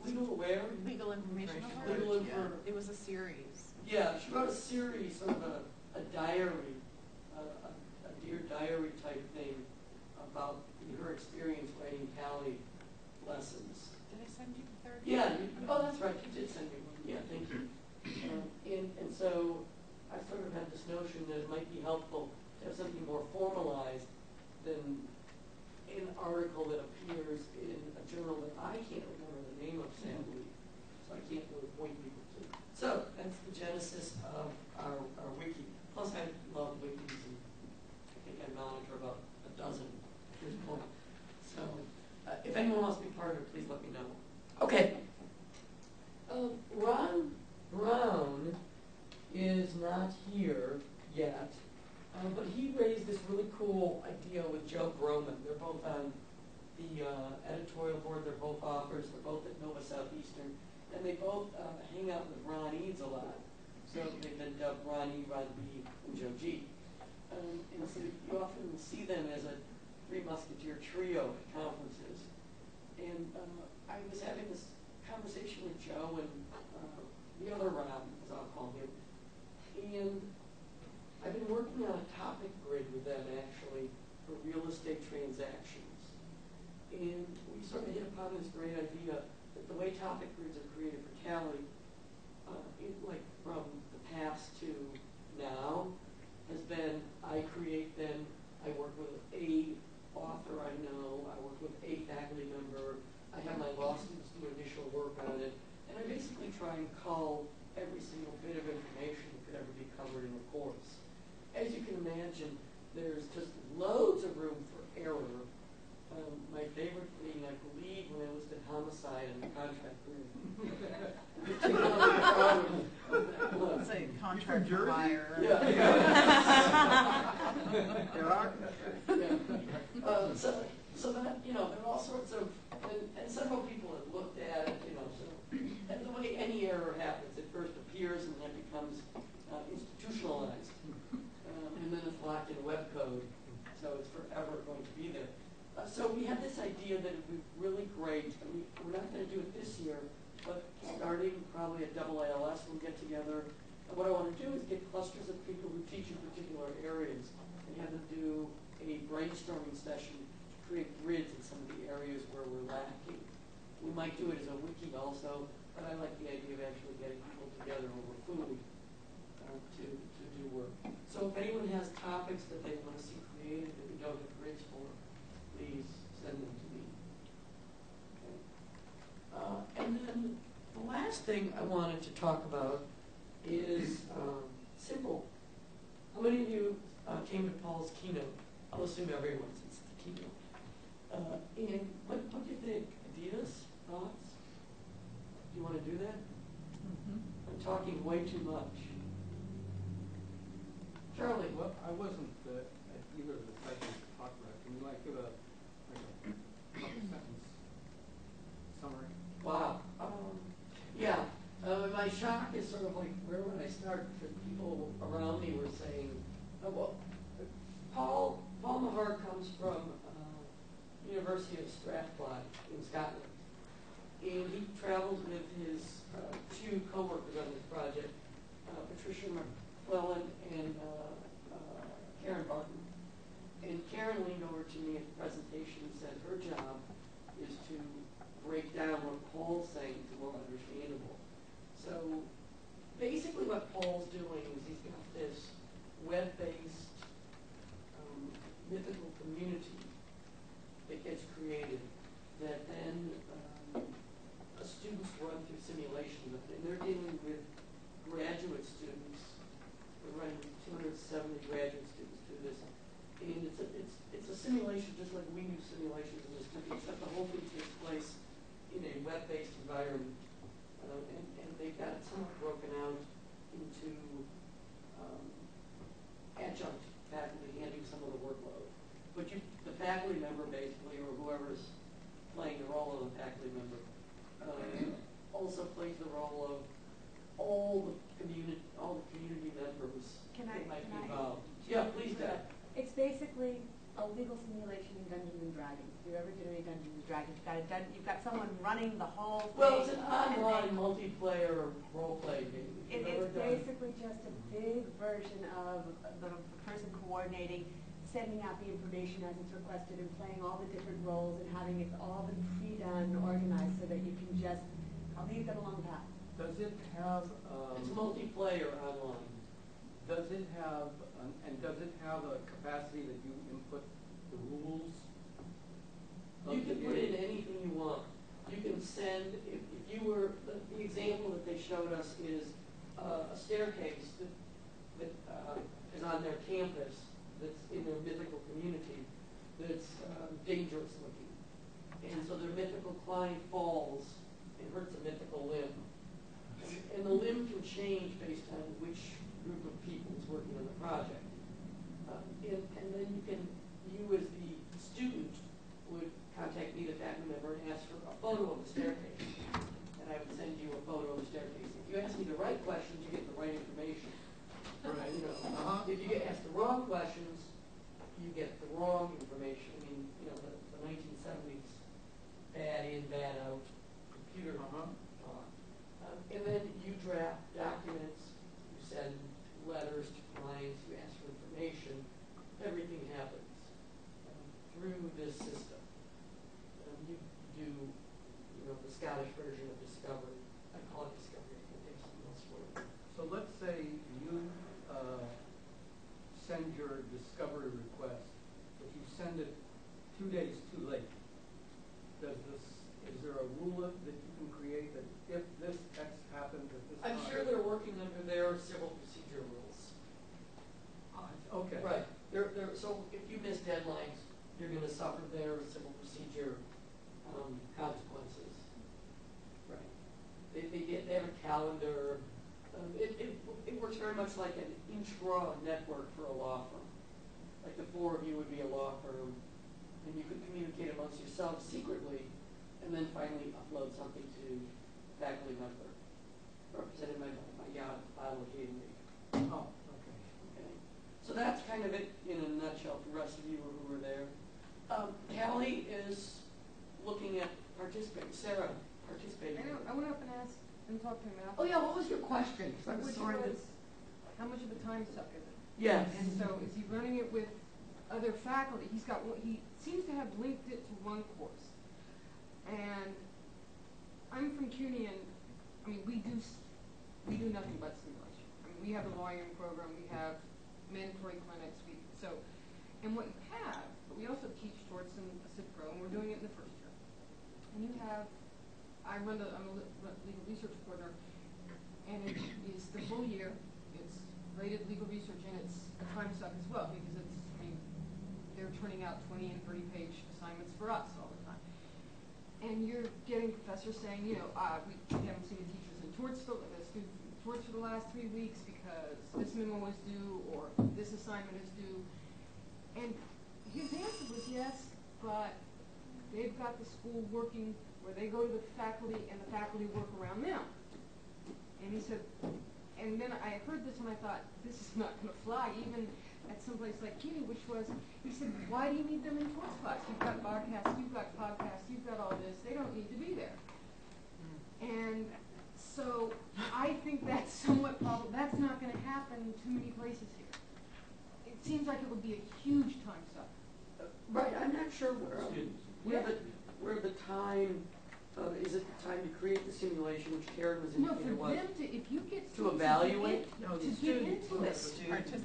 S15: Legal Aware?
S14: Legal Information
S15: Legal
S14: Alert.
S15: Info.
S14: It was a series.
S15: Yeah, she wrote a series, sort of a diary, a Dear Diary type thing about her experience writing CALI lessons.
S14: Did I send you the third?
S15: Yeah. Oh, that's right. You did send me one. Yeah, thank you. And so I sort of had this notion that it might be helpful to have something more formalized than an article that appears in a journal that I can't remember the name of, sadly, so I can't really point people to. So that's the genesis of our wiki. Plus, I love wikis, and I think I monitor about a dozen at this point. So if anyone wants to be part of it, please let me know. Okay. Ron Brown is not here yet, but he raised this really cool idea with Joe Groman. They're both on the editorial board. They're both authors. They're both at Nova Southeastern. And they both hang out with Ron Eads a lot. So they've been dubbed Ron E, Ron B, and Joe G. And so you often see them as a Three Musketeer trio at conferences. And I was having this conversation with Joe and the other Ron, as I'll call him. And I've been working on a topic grid with them, actually, for real estate transactions. And we sort of hit upon this great idea that the way topic grids are created for CALI, like from the past to now, has been I create them, I work with a author I know, I work with a faculty member, I have my law students do initial work on it, and I basically try and cull every single bit of information that could ever be covered in a course. As you can imagine, there's just loads of room for error. My favorite thing, I believe, when I listed homicide in the contract grid.
S10: It's a contract buyer.
S15: Yeah. So that, there are all sorts of, and several people have looked at it, so, and the way any error happens, it first appears and then becomes institutionalized. And then it's locked in web code, so it's forever going to be there. So we had this idea that it would be really great, and we're not going to do it this year, but starting probably at double ALS, we'll get together. And what I want to do is get clusters of people who teach in particular areas and have them do a brainstorming session to create grids in some of the areas where we're lacking. We might do it as a wiki also, but I like the idea of actually getting people together over food to do work. So if anyone has topics that they want to see created that we don't have grids for, please send them to me. Okay. And then the last thing I wanted to talk about is simple. How many of you came to Paul's keynote. I'll assume everyone since it's the keynote. And what do you think? Ideas? Thoughts? Do you want to do that? I'm talking way too much. Charlie?
S12: Well, I wasn't at either of the sessions to talk about it. Can you like give a couple sentence summary?
S15: Wow. Yeah. My shock is sort of like, where would I start? Because people around me were saying, well, Paul Mahar comes from University of Strathclyde in Scotland. And he travels with his two co-workers on this project, Patricia McClellan and Karen Barton. And Karen leaned over to me at the presentation and said her job is to break down what Paul's saying to more understandable. So basically what Paul's doing is he's got this web-based mythical community that gets created that then students run through simulations of it. And they're dealing with graduate students. They're running 270 graduate students through this. And it's a simulation just like we do simulations in this country, except the whole thing takes place in a web-based environment. And they've got it somewhat broken out into adjunct faculty handling some of the workload. But the faculty member basically, or whoever's playing the role of a faculty member, also plays the role of all the community members that might be involved. Yeah, please, Deb.
S9: It's basically a legal simulation in Dungeons and Dragons. If you've ever done any Dungeons and Dragons, you've got someone running the whole thing.
S15: Well, it's an online multiplayer role-playing game.
S9: It's basically just a big version of the person coordinating, sending out the information as it's requested and playing all the different roles and having it all been pre-done, organized so that you can just lead them along the path.
S12: Does it have?
S15: It's multiplayer online.
S12: Does it have? And does it have a capacity that you input the rules?
S15: You can put in anything you want. You can send, if you were, the example that they showed us is a staircase that is on their campus, that's in their mythical community, that's dangerous looking. And so their mythical client falls and hurts a mythical limb. And the limb can change based on which group of people is working on the project. And then you as the student would contact me, the faculty member, and ask for a photo of the staircase. And I would send you a photo of the staircase. If you ask me the right questions, you get the right information. Right. You know, if you get asked the wrong questions, you get the wrong information. I mean, you know, the 1970s bad in, bad out computer talk. And then you draft documents, you send letters to clients, you ask for information. Everything happens through this system. You do, you know, the Scottish version of Discovery. I call it Discovery. I can take something else for it.
S12: So let's say you send your discovery request, but you send it 2 days too late. Is there a rule that you can create that if this X happens at this time?
S15: I'm sure they're working under their civil procedure rules.
S12: Okay.
S15: Right. So if you miss deadlines, you're going to suffer their civil procedure consequences. Right. They have a calendar. It works very much like an intra-network for a law firm. Like the four of you would be a law firm, and you could communicate amongst yourselves secretly, and then finally upload something to faculty member, represented by yacht file occasionally.
S12: Oh, okay.
S15: Okay. So that's kind of it in a nutshell for the rest of you who were there. CALI is looking at participating. Sarah, participating.
S11: I went up and asked and talked to him after.
S15: Oh yeah, what was your question? I'm sorry.
S11: How much of a time suck is it?
S15: Yes.
S11: And so is he running it with other faculty? He seems to have linked it to one course. And I'm from CUNY, and I mean we do nothing but simulation. I mean we have a lawyering program, we have mandatory clinics, and what you have, but we also teach towards a CIP Pro, and we're doing it in the first year. And you have, I'm a legal research coordinator, and it is the full year. It's graded legal research, and it's a time suck as well because out 20 and 30-page assignments for us all the time. And you're getting professors saying, you know, we haven't seen the teachers in torts for the students in torts for the last 3 weeks because this memo is due or this assignment is due. And his answer was yes, but they've got the school working where they go to the faculty and the faculty work around them. And he said, and then I heard this and I thought, this is not going to fly, even at some place like CUNY, which was, he said, why do you need them in torts class? You've got broadcasts, you've got podcasts, you've got all this. They don't need to be there. And so I think that's somewhat probable. That's not going to happen too many places here. It seems like it would be a huge time suck.
S15: Right, I'm not sure where the time, is it the time to create the simulation, which Karen was indicating was?
S11: No, for them to, if you get
S15: to evaluate?
S11: To get into it.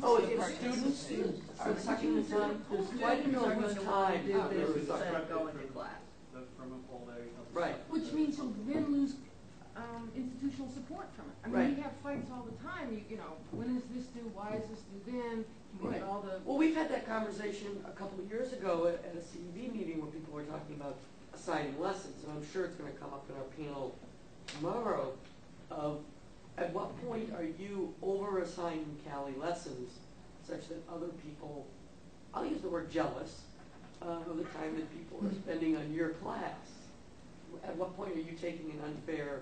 S15: Oh, it's students are sucking the time? Why do you know whose time?
S19: Instead of going to class.
S15: Right.
S11: Which means you'll then lose institutional support from it. I mean, we have fights all the time. You know, when is this due? Why is this due then? Can we get all the...
S15: Well, we've had that conversation a couple of years ago at a CEB meeting where people were talking about assigning lessons, and I'm sure it's going to come up in our panel tomorrow. At what point are you over-assigning CALI lessons such that other people, I'll use the word jealous, of the time that people are spending on your class? At what point are you taking an unfair,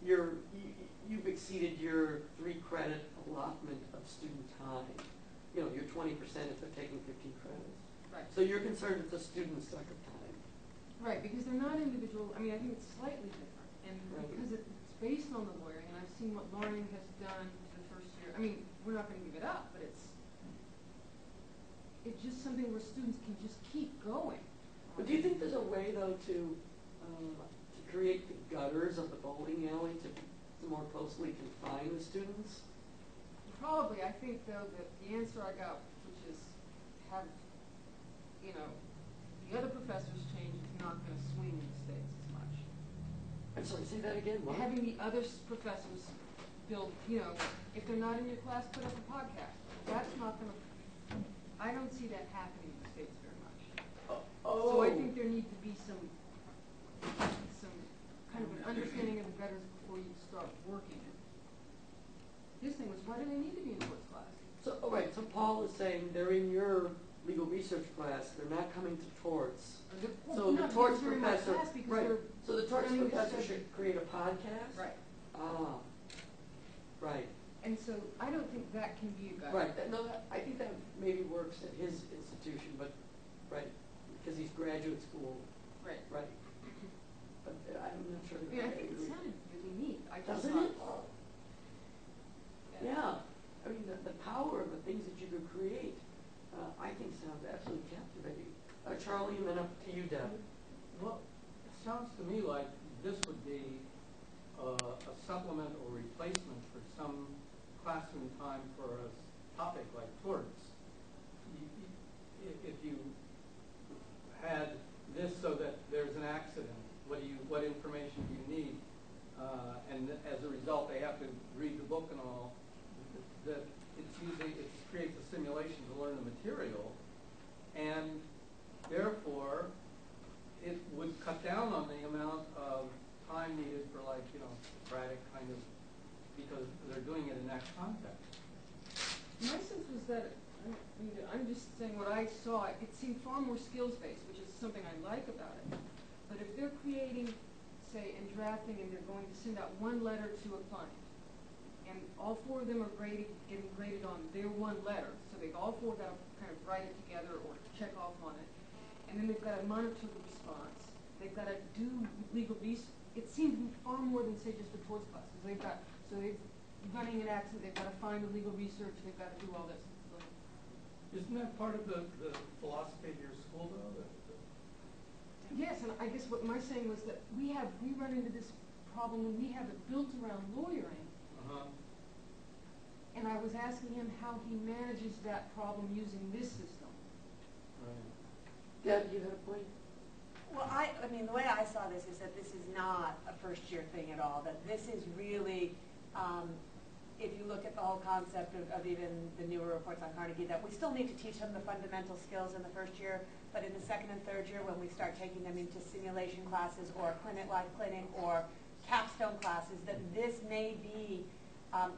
S15: you've exceeded your 3-credit allotment of student time. You know, you're 20% if they're taking 15 credits.
S11: Right.
S15: So you're concerned with the student's suck of time.
S11: Right, because they're not individual. I mean, I think it's slightly different. And because it's based on the lawyering, and I've seen what lawyering has done the first year. I mean, we're not going to give it up, but it's just something where students can just keep going.
S15: But do you think there's a way, though, to create the gutters of the bowling alley to more closely confine the students?
S11: Probably. I think, though, that the answer I got, which is have, you know, the other professors change is not going to swing the states as much.
S15: I'm sorry, say that again. What?
S11: Having the other professors build, you know, if they're not in your class, put up a podcast. That's not going to, I don't see that happening in the States very much. So I think there need to be some kind of an understanding of the gutters before you start working it. His thing was, why do they need to be in torts class?
S15: So, all right, so Paul is saying they're in your legal research class, they're not coming to torts. So the torts professor, so the torts professor should create a podcast?
S11: Right.
S15: Ah, right.
S11: And so I don't think that can be a guide.
S15: Right, no, I think that maybe works at his institution, but, right, because he's graduate school.
S11: Right.
S15: Right. But I'm not sure.
S11: I mean, I think it sounded really neat.
S15: Doesn't it? Yeah. I mean, the power of the things that you could create, I think sounds absolutely captivating. Charlie, and then up to you, Deb.
S12: Well, it sounds to me like this would be a supplement or replacement for some classroom time for a topic like torts. If you had this so that there's an accident, what information do you need? And as a result, they have to read the book and all. That it creates a simulation to learn the material, and therefore it would cut down on the amount of time needed for, like, you know, Socratic kind of, because they're doing it in that context.
S11: My sense was that, I'm just saying what I saw, it seemed far more skills-based, which is something I like about it. But if they're creating, say, and drafting, and they're going to send out one letter to a client, and all 4 of them are getting graded on their one letter, so they've all 4 got to kind of write it together or check off on it, and then they've got to monitor the response. They've got to do legal research. It seemed to be far more than, say, just a torts class. They're running an accident, they've got to find the legal research, they've got to do all this.
S12: Isn't that part of the philosophy of your school, though?
S11: Yes, and I guess what my saying was that we run into this problem when we have it built around lawyering. And I was asking him how he manages that problem using this system.
S15: Right. Deb, you had a point?
S9: Well, I mean, the way I saw this is that this is not a first-year thing at all, that this is really if you look at the whole concept of even the newer reports on Carnegie, that we still need to teach them the fundamental skills in the first year, but in the second and third year, when we start taking them into simulation classes or live clinic or capstone classes, that this may be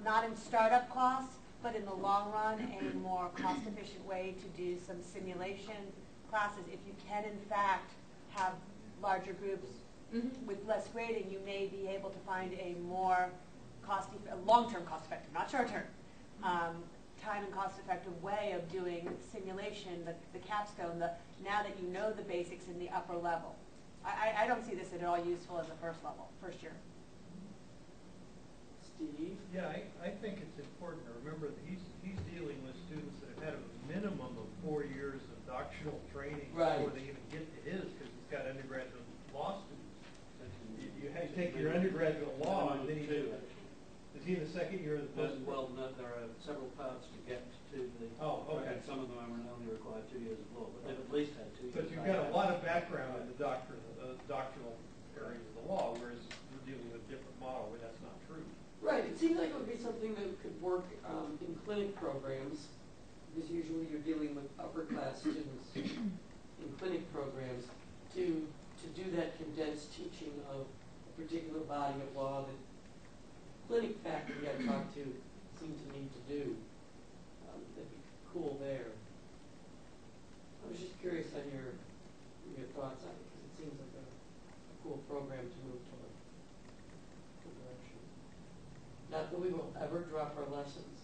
S9: not in startup costs, but in the long run, a more cost-efficient way to do some simulation classes. If you can, in fact, have larger groups with less grading, you may be able to find a more long-term cost-effective, not short-term, time and cost-effective way of doing simulation, the capstone, now that you know the basics in the upper level. I don't see this at all useful as a first year.
S15: Steve?
S16: Yeah, I think it's important to remember that he's dealing with students that have had a minimum of 4 years of doctoral training before they even get to his, because he's got undergraduate law students. You take your undergraduate law, and then is he in the second year of the post?
S17: Well, no, there are several paths to get to the.
S16: Oh, okay.
S17: Some of them are only required 2 years of law, but they've at least had 2 years.
S16: But you've got a lot of background in the doctrinal areas of the law, whereas we're dealing with a different model where that's not true.
S15: Right, it seems like it would be something that could work in clinic programs, because usually you're dealing with upper class students in clinic programs, to do that condensed teaching of a particular body of law that clinic faculty I talked to seem to need to do. That'd be cool there. I was just curious on your thoughts on it, because it seems like a cool program to move toward. Good direction. Not that we will ever drop our lessons.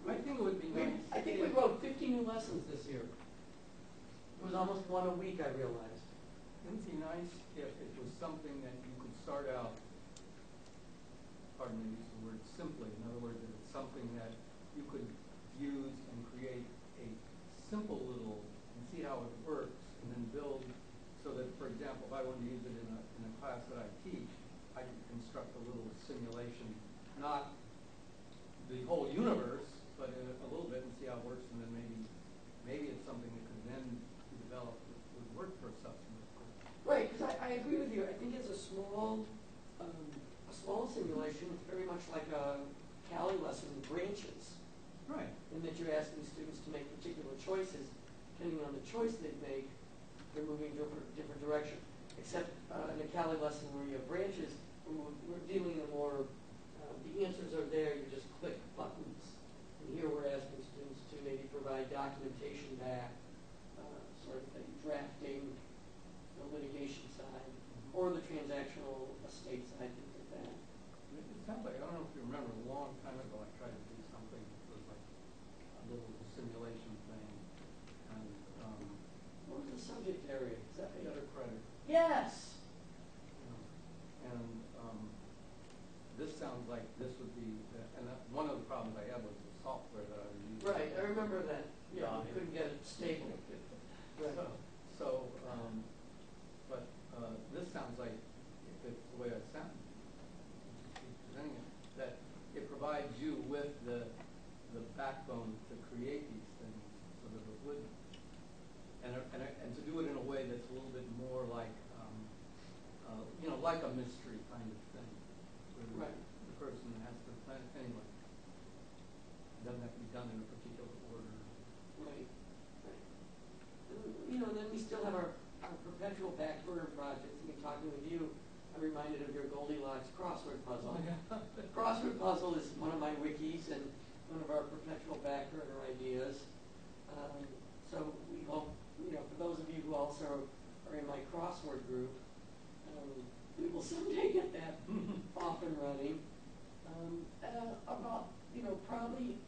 S12: I think it would be nice.
S15: I think we wrote 50 new lessons this year. It was almost one a week, I realized.
S12: It would be nice if it was something that you could start out, pardon me, use the word simply. In other words, that it's something that you could use and create a simple little, and see how it works, and then build so that, for example, if I wanted to use it in a class that I teach, I could construct a little simulation, not the whole universe, but a little bit, and see how it works, and then maybe it's something that could then be developed that would work for a substantive course.
S15: Right, because I agree with you. I think it's a small simulation. It's very much like a CALI lesson in branches.
S12: Right.
S15: In that you're asking students to make particular choices. Depending on the choice they make, they're moving in a different direction. Except in a CALI lesson where you have branches, we're dealing in more, the answers are there, you just click buttons. And here we're asking students to maybe provide documentation back, sort of like drafting, the litigation side, or the transactional estate side, things like that.
S12: It sounds like, I don't know if you remember, a long time ago I tried to do something that was like a little simulation thing. And,
S15: what was the subject area? Is that
S12: debtor credit.
S15: Yes!
S12: And this sounds like this would be, and one of the problems I had was the software that I was using.
S15: Right, I remember that. Yeah, I couldn't get it stable. Right.
S12: But this sounds like, if it's the way I sound, presenting it, that it provides you with the backbone to create these things so that it would, and to do it in a way that's a little bit more like, like a mystery kind of thing. Where the person has to plan it anyway. It doesn't have to be done in a particular order.
S15: Right. And, then we still have our perpetual back burner projects. I mean, talking with you, I'm reminded of your Goldilocks crossword puzzle. The crossword puzzle is one of my wikis and one of our perpetual back burner ideas. So we hope, for those of you who also are in my crossword group, we will someday get that off and running. About, probably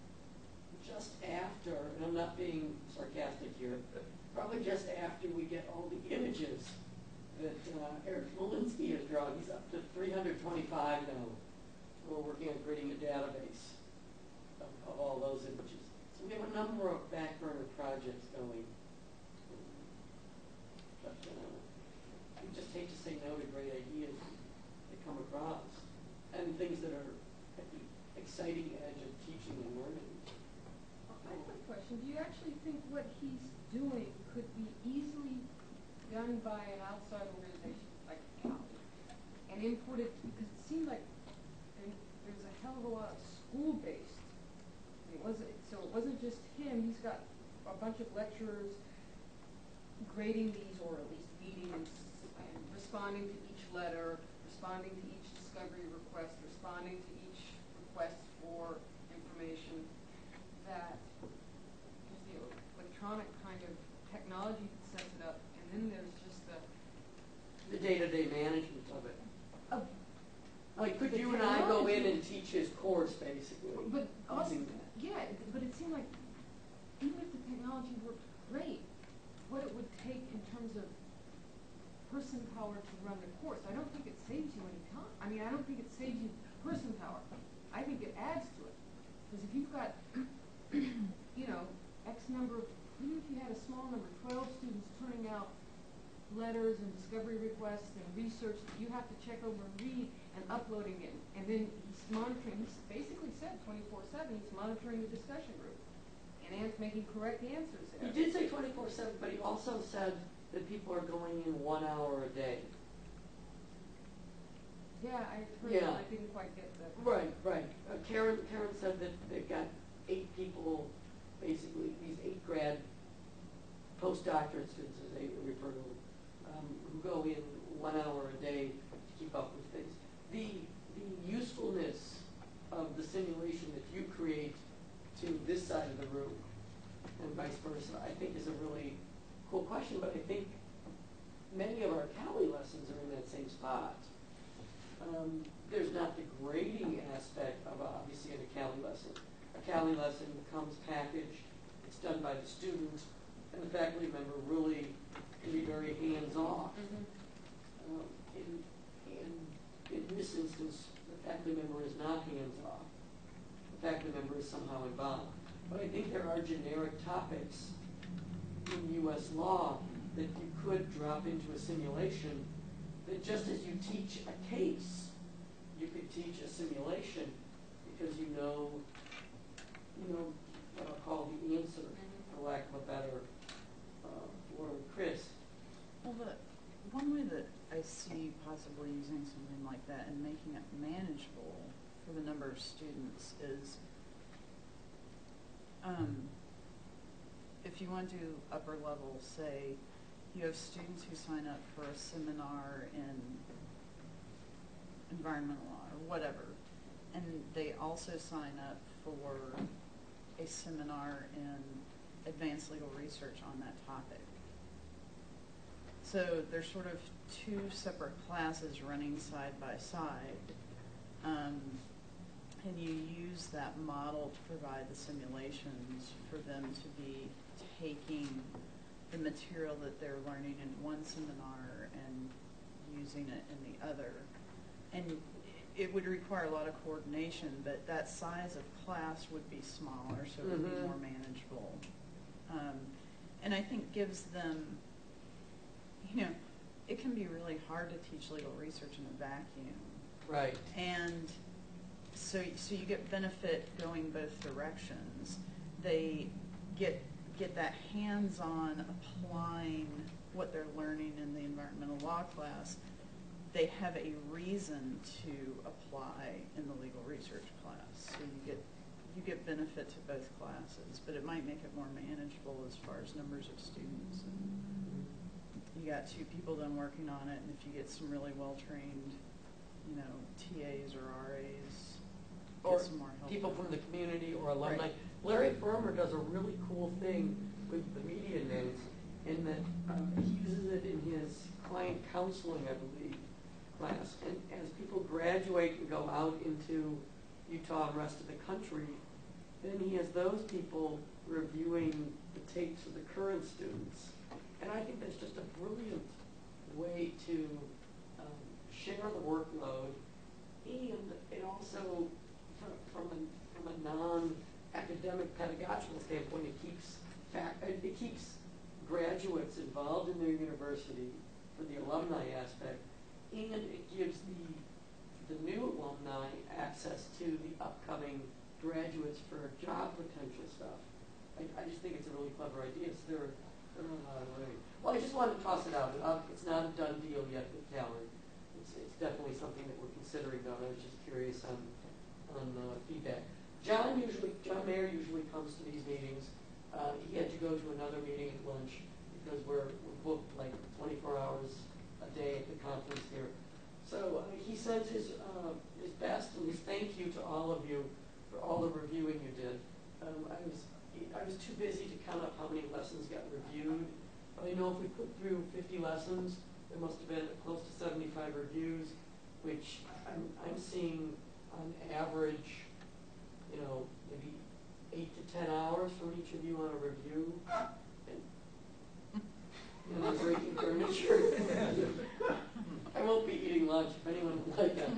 S15: just after, and I'm not being sarcastic here, probably just after we get all the images that Eric Malinsky has drawn. He's up to 325 now. We're working on creating a database of all those images. So we have a number of back burner projects going. But we just hate to say no to great ideas that come across and things that are at the exciting edge of teaching and learning.
S11: I have a question. Do you actually think what he's doing could be easily done by an outside organization like CALI and imported? Because it seemed like, and there's a hell of a lot of school-based. It wasn't just him. He's got a bunch of lecturers grading these, or at least meeting and responding to each letter, responding to each discovery request, responding to each request for information. That is the electronic kind of technology that sets it up, and then there's just
S15: the day-to-day management of it. Like, could you and I go in and teach his course, basically?
S11: But also,
S15: using that?
S11: yeah, but it seemed like even if the technology worked great, what it would take in terms of person power to run the course, I don't think it saves you any time. I mean, I don't think it saves you person power. I think it adds to it. Because if you've got, you know, X number of, even if you had a small number, 12 students turning out letters and discovery requests and research that you have to check over and read and uploading it, and then he's monitoring, he's basically said 24/7, he's monitoring the discussion group and making correct answers there.
S15: He did say 24/7, but he also said that people are going in 1 hour a day.
S11: Yeah, I heard that. I didn't quite get that.
S15: Right. Karen said that they've got 8 people, basically, these 8 grad postdoctorate students, as they refer to them, who go in 1 hour a day to keep up with things. The usefulness of the simulation that you create to this side of the room and vice versa, I think is a really cool question, but I think many of our CALI lessons are in that same spot. There's not the grading aspect of obviously in a CALI lesson. A CALI lesson comes packaged, it's done by the student, and the faculty member really can be very hands-off. In this instance, the faculty member is not hands-off. The faculty member is somehow involved. But I think there are generic topics in U.S. law that you could drop into a simulation that just as you teach a case, you could teach a simulation because you know what I'll call the answer, for lack of a better word. Chris?
S10: Well, one way that I see possibly using something like that and making it manageable for the number of students is if you want to do upper level, say you have students who sign up for a seminar in environmental law or whatever, and they also sign up for a seminar in advanced legal research on that topic. So there's sort of 2 separate classes running side by side, and you use that model to provide the simulations for them to be taking the material that they're learning in one seminar and using it in the other. And it would require a lot of coordination, but that size of class would be smaller, so it would be more manageable. And I think gives them, it can be really hard to teach legal research in a vacuum.
S15: Right.
S10: And so you get benefit going both directions. They get that hands-on applying what they're learning in the environmental law class. They have a reason to apply in the legal research class. So you get benefit to both classes, but it might make it more manageable as far as numbers of students. And you got 2 people then working on it, and if you get some really well-trained, TAs or RAs,
S15: or
S10: some more help
S15: people from the community or alumni. Right. Larry Firmer does a really cool thing with the media notes in that he uses it in his client counseling, I believe, class. And as people graduate and go out into Utah and the rest of the country, then he has those people reviewing the tapes of the current students. And I think that's just a brilliant way to share the workload, and it also, from a non-academic pedagogical standpoint, it keeps graduates involved in their university for the alumni aspect, and it gives the new alumni access to the upcoming graduates for job potential stuff. I just think it's a really clever idea. So they're on a lot of way. Well, I just wanted to toss it out. It's not a done deal yet with CALI. It's definitely something that we're considering, though. I was just curious on feedback. John Mayer usually comes to these meetings. He had to go to another meeting at lunch because we're booked like 24 hours a day at the conference here. So he sends his best and his thank you to all of you for all the reviewing you did. I was too busy to count up how many lessons got reviewed. But I know if we put through 50 lessons, there must have been close to 75 reviews, which I'm seeing on average, you know, maybe 8 to 10 hours from each of you on a review. And I'm breaking furniture. I won't be eating lunch if anyone would like that.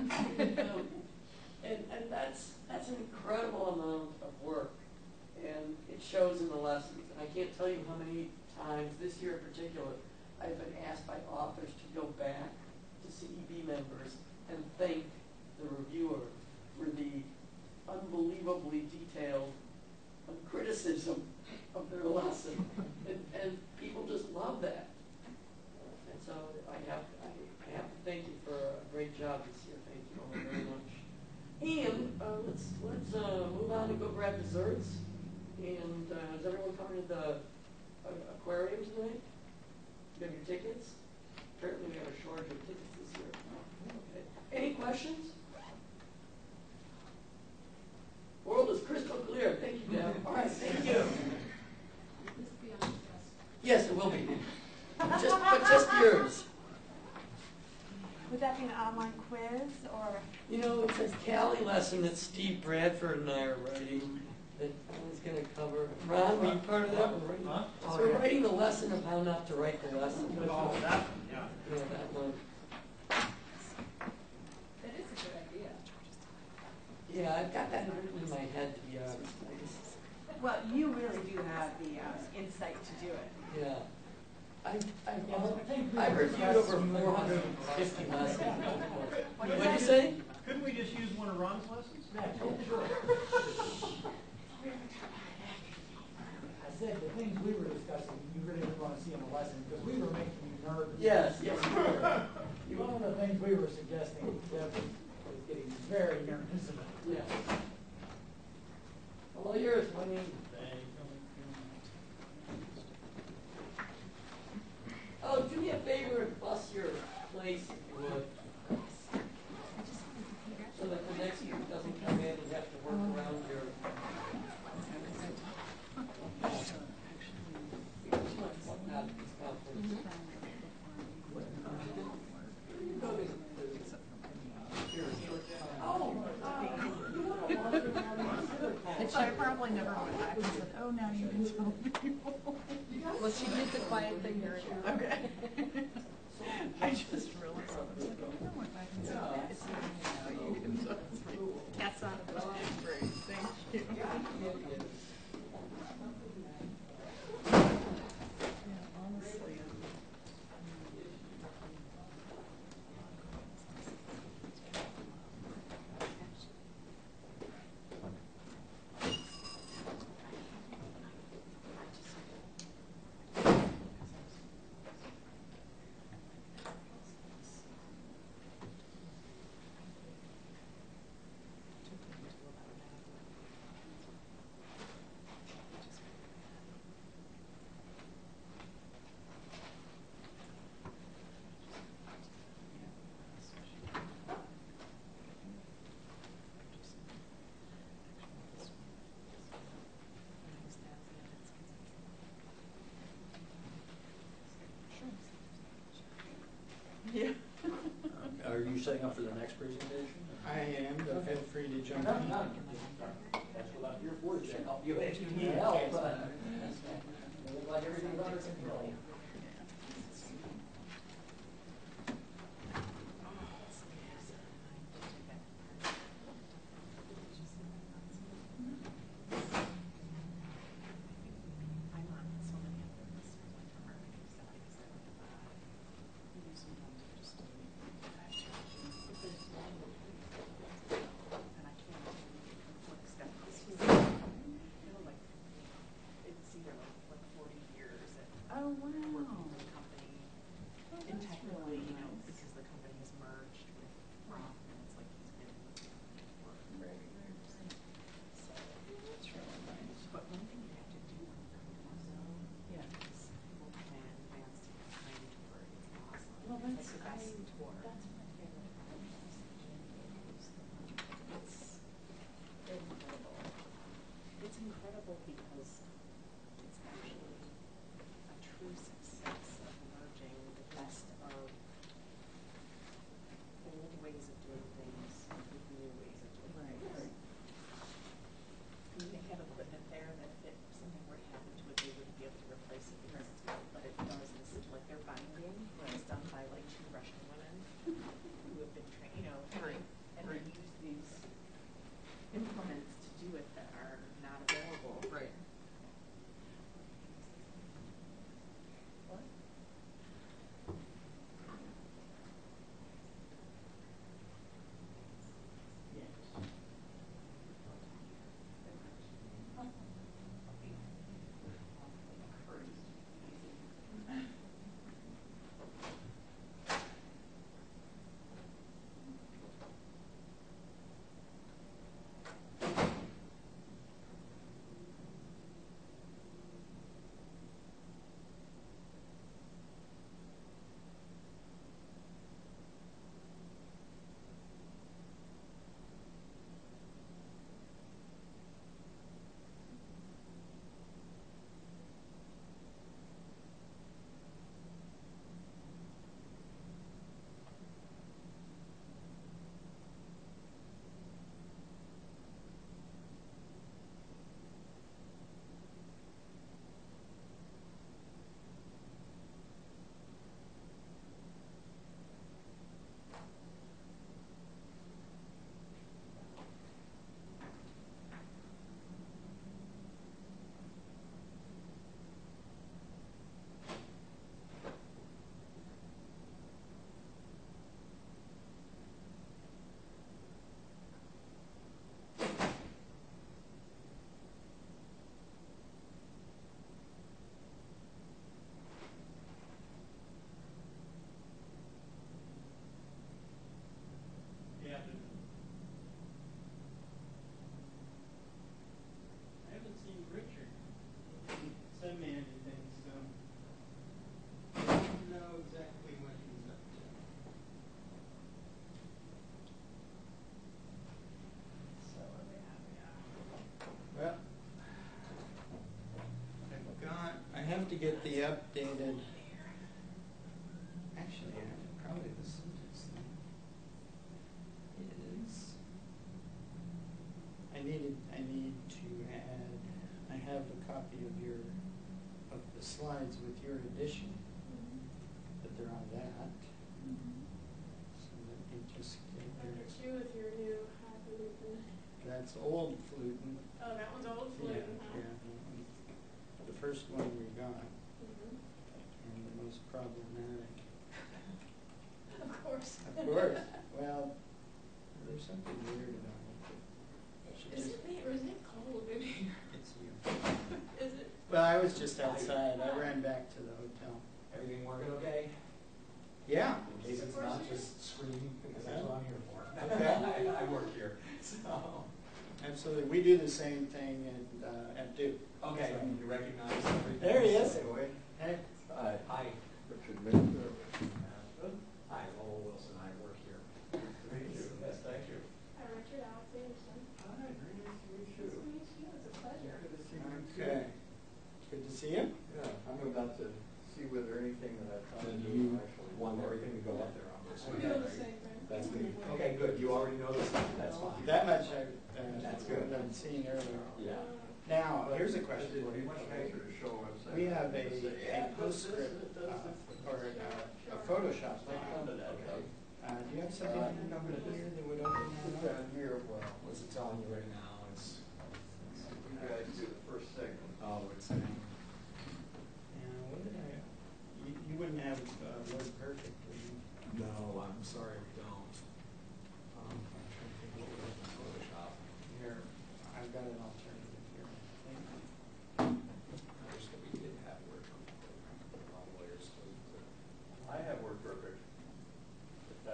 S15: And that's an incredible amount of work, and it shows in the lessons. And I can't tell you how many times this year in particular I've been asked by authors to go back to CEB members and thank the reviewer for the unbelievably detailed criticism of their lesson, and people just love that. And so I have to thank you for a great job this year. Thank you all very much. And let's move on and go grab desserts. And is everyone coming to the aquarium tonight? You have your tickets? Apparently we have a shortage of tickets this year. Okay. Any questions? World is crystal clear. Thank you, Deb. All right, thank you. Yes, it will be. But just yours.
S9: Would that be an online quiz or?
S15: You know, it's a CALI lesson that Steve Bradford and I are writing that I was going to cover. Ron, were you part of that?
S16: Huh?
S15: So we're writing the lesson of how not to write the lesson.
S16: Oh, that one, yeah.
S15: Yeah, that one.
S2: That is a good idea.
S15: Yeah, I've got that written in my head, to be honest.
S9: Well, you really do have the insight to do it.
S15: Yeah. I've reviewed over 450 lessons. What did you say?
S16: Couldn't we just use one of Ron's lessons?
S18: I said the things we were discussing, you really didn't want to see in a lesson because we were making you nervous.
S15: Yes, yes.
S18: One of the things we were suggesting, Deb was getting very nervous about.
S15: Yeah. All yours, Winnie. Oh, do me a favor and bus your place if you would. So that the next group doesn't come in and have to work around your.
S10: I probably never went back and said, oh, now you can tell people.
S2: Well, she did the quiet thing here.
S10: Okay. I just realized I was like, oh, I never went back and said, yes, now you can tell people.
S2: Cat's out of the bag.
S10: Great, thank you. Yeah, honestly. Yeah.
S8: Are you setting up for the next presentation?
S4: I am, but feel free to jump
S18: No,
S4: in.
S18: no. That's what I'm here for, to help you if you need help. It looks like everything's under control.
S10: Oh, wow.
S20: get the updated. Actually, probably the simplest thing is I need to add. I have a copy of the slides with your addition, but they're on that. So let me just get there.
S21: Look at you with your new highfalutin.
S20: That's old flutin.
S21: Oh, that one's old flutin, huh?
S20: Yeah, the first one we got, and the most problematic.
S21: Of course.
S20: Of course. Well, there's something weird about it.
S21: Is it me or is it cold in here?
S20: It's you.
S21: Is it?
S20: Well, I was just outside. I ran back to the hotel.
S8: Everything working okay?
S20: Yeah.
S8: In case it's not just screaming, because that's what I'm here for.
S20: Okay.
S8: I work here. So.
S20: Absolutely. We do the same thing at Duke.
S8: Okay.
S20: So.
S8: You recognize everything?
S20: There he is.
S8: Hey. Hi.
S22: Richard Minter.
S8: Hi, Lowell Wilson. I work here.
S22: Thank you.
S8: Yes, thank you.
S21: Hi, Richard. Alex Anderson.
S22: Hi, very nice to meet you.
S21: Nice to meet you. It's a pleasure.
S22: Good to see you.
S20: Okay. Good to see you.
S22: Yeah, I'm about to see whether anything that I've found
S8: Then
S22: you
S8: you
S22: actually
S8: want everything to go up there on this
S21: We
S8: one.
S21: do the same thing.
S8: That's good. Okay, good. You already know this. That's fine.
S20: That much
S8: That's good.
S20: I've seen earlier.
S8: Yeah.
S20: Now, here's a question
S22: It'd
S20: for
S22: be
S20: you.
S22: much nicer to show website.
S20: We have a postscript or a Photoshop file. Do you have something over here that would open that up?
S22: Down here, well,
S8: What's it telling you right now? It's
S22: you guys do the first segment.
S8: oh, it's saying
S20: What did I? You wouldn't have Word Perfect, would you?
S8: no. I'm sorry, we don't. I'm trying to think what we're in Photoshop.
S20: Here, I've got an alternative here.
S8: I wish that we did have Word Perfect. A lot of lawyers to
S22: I have Word Perfect.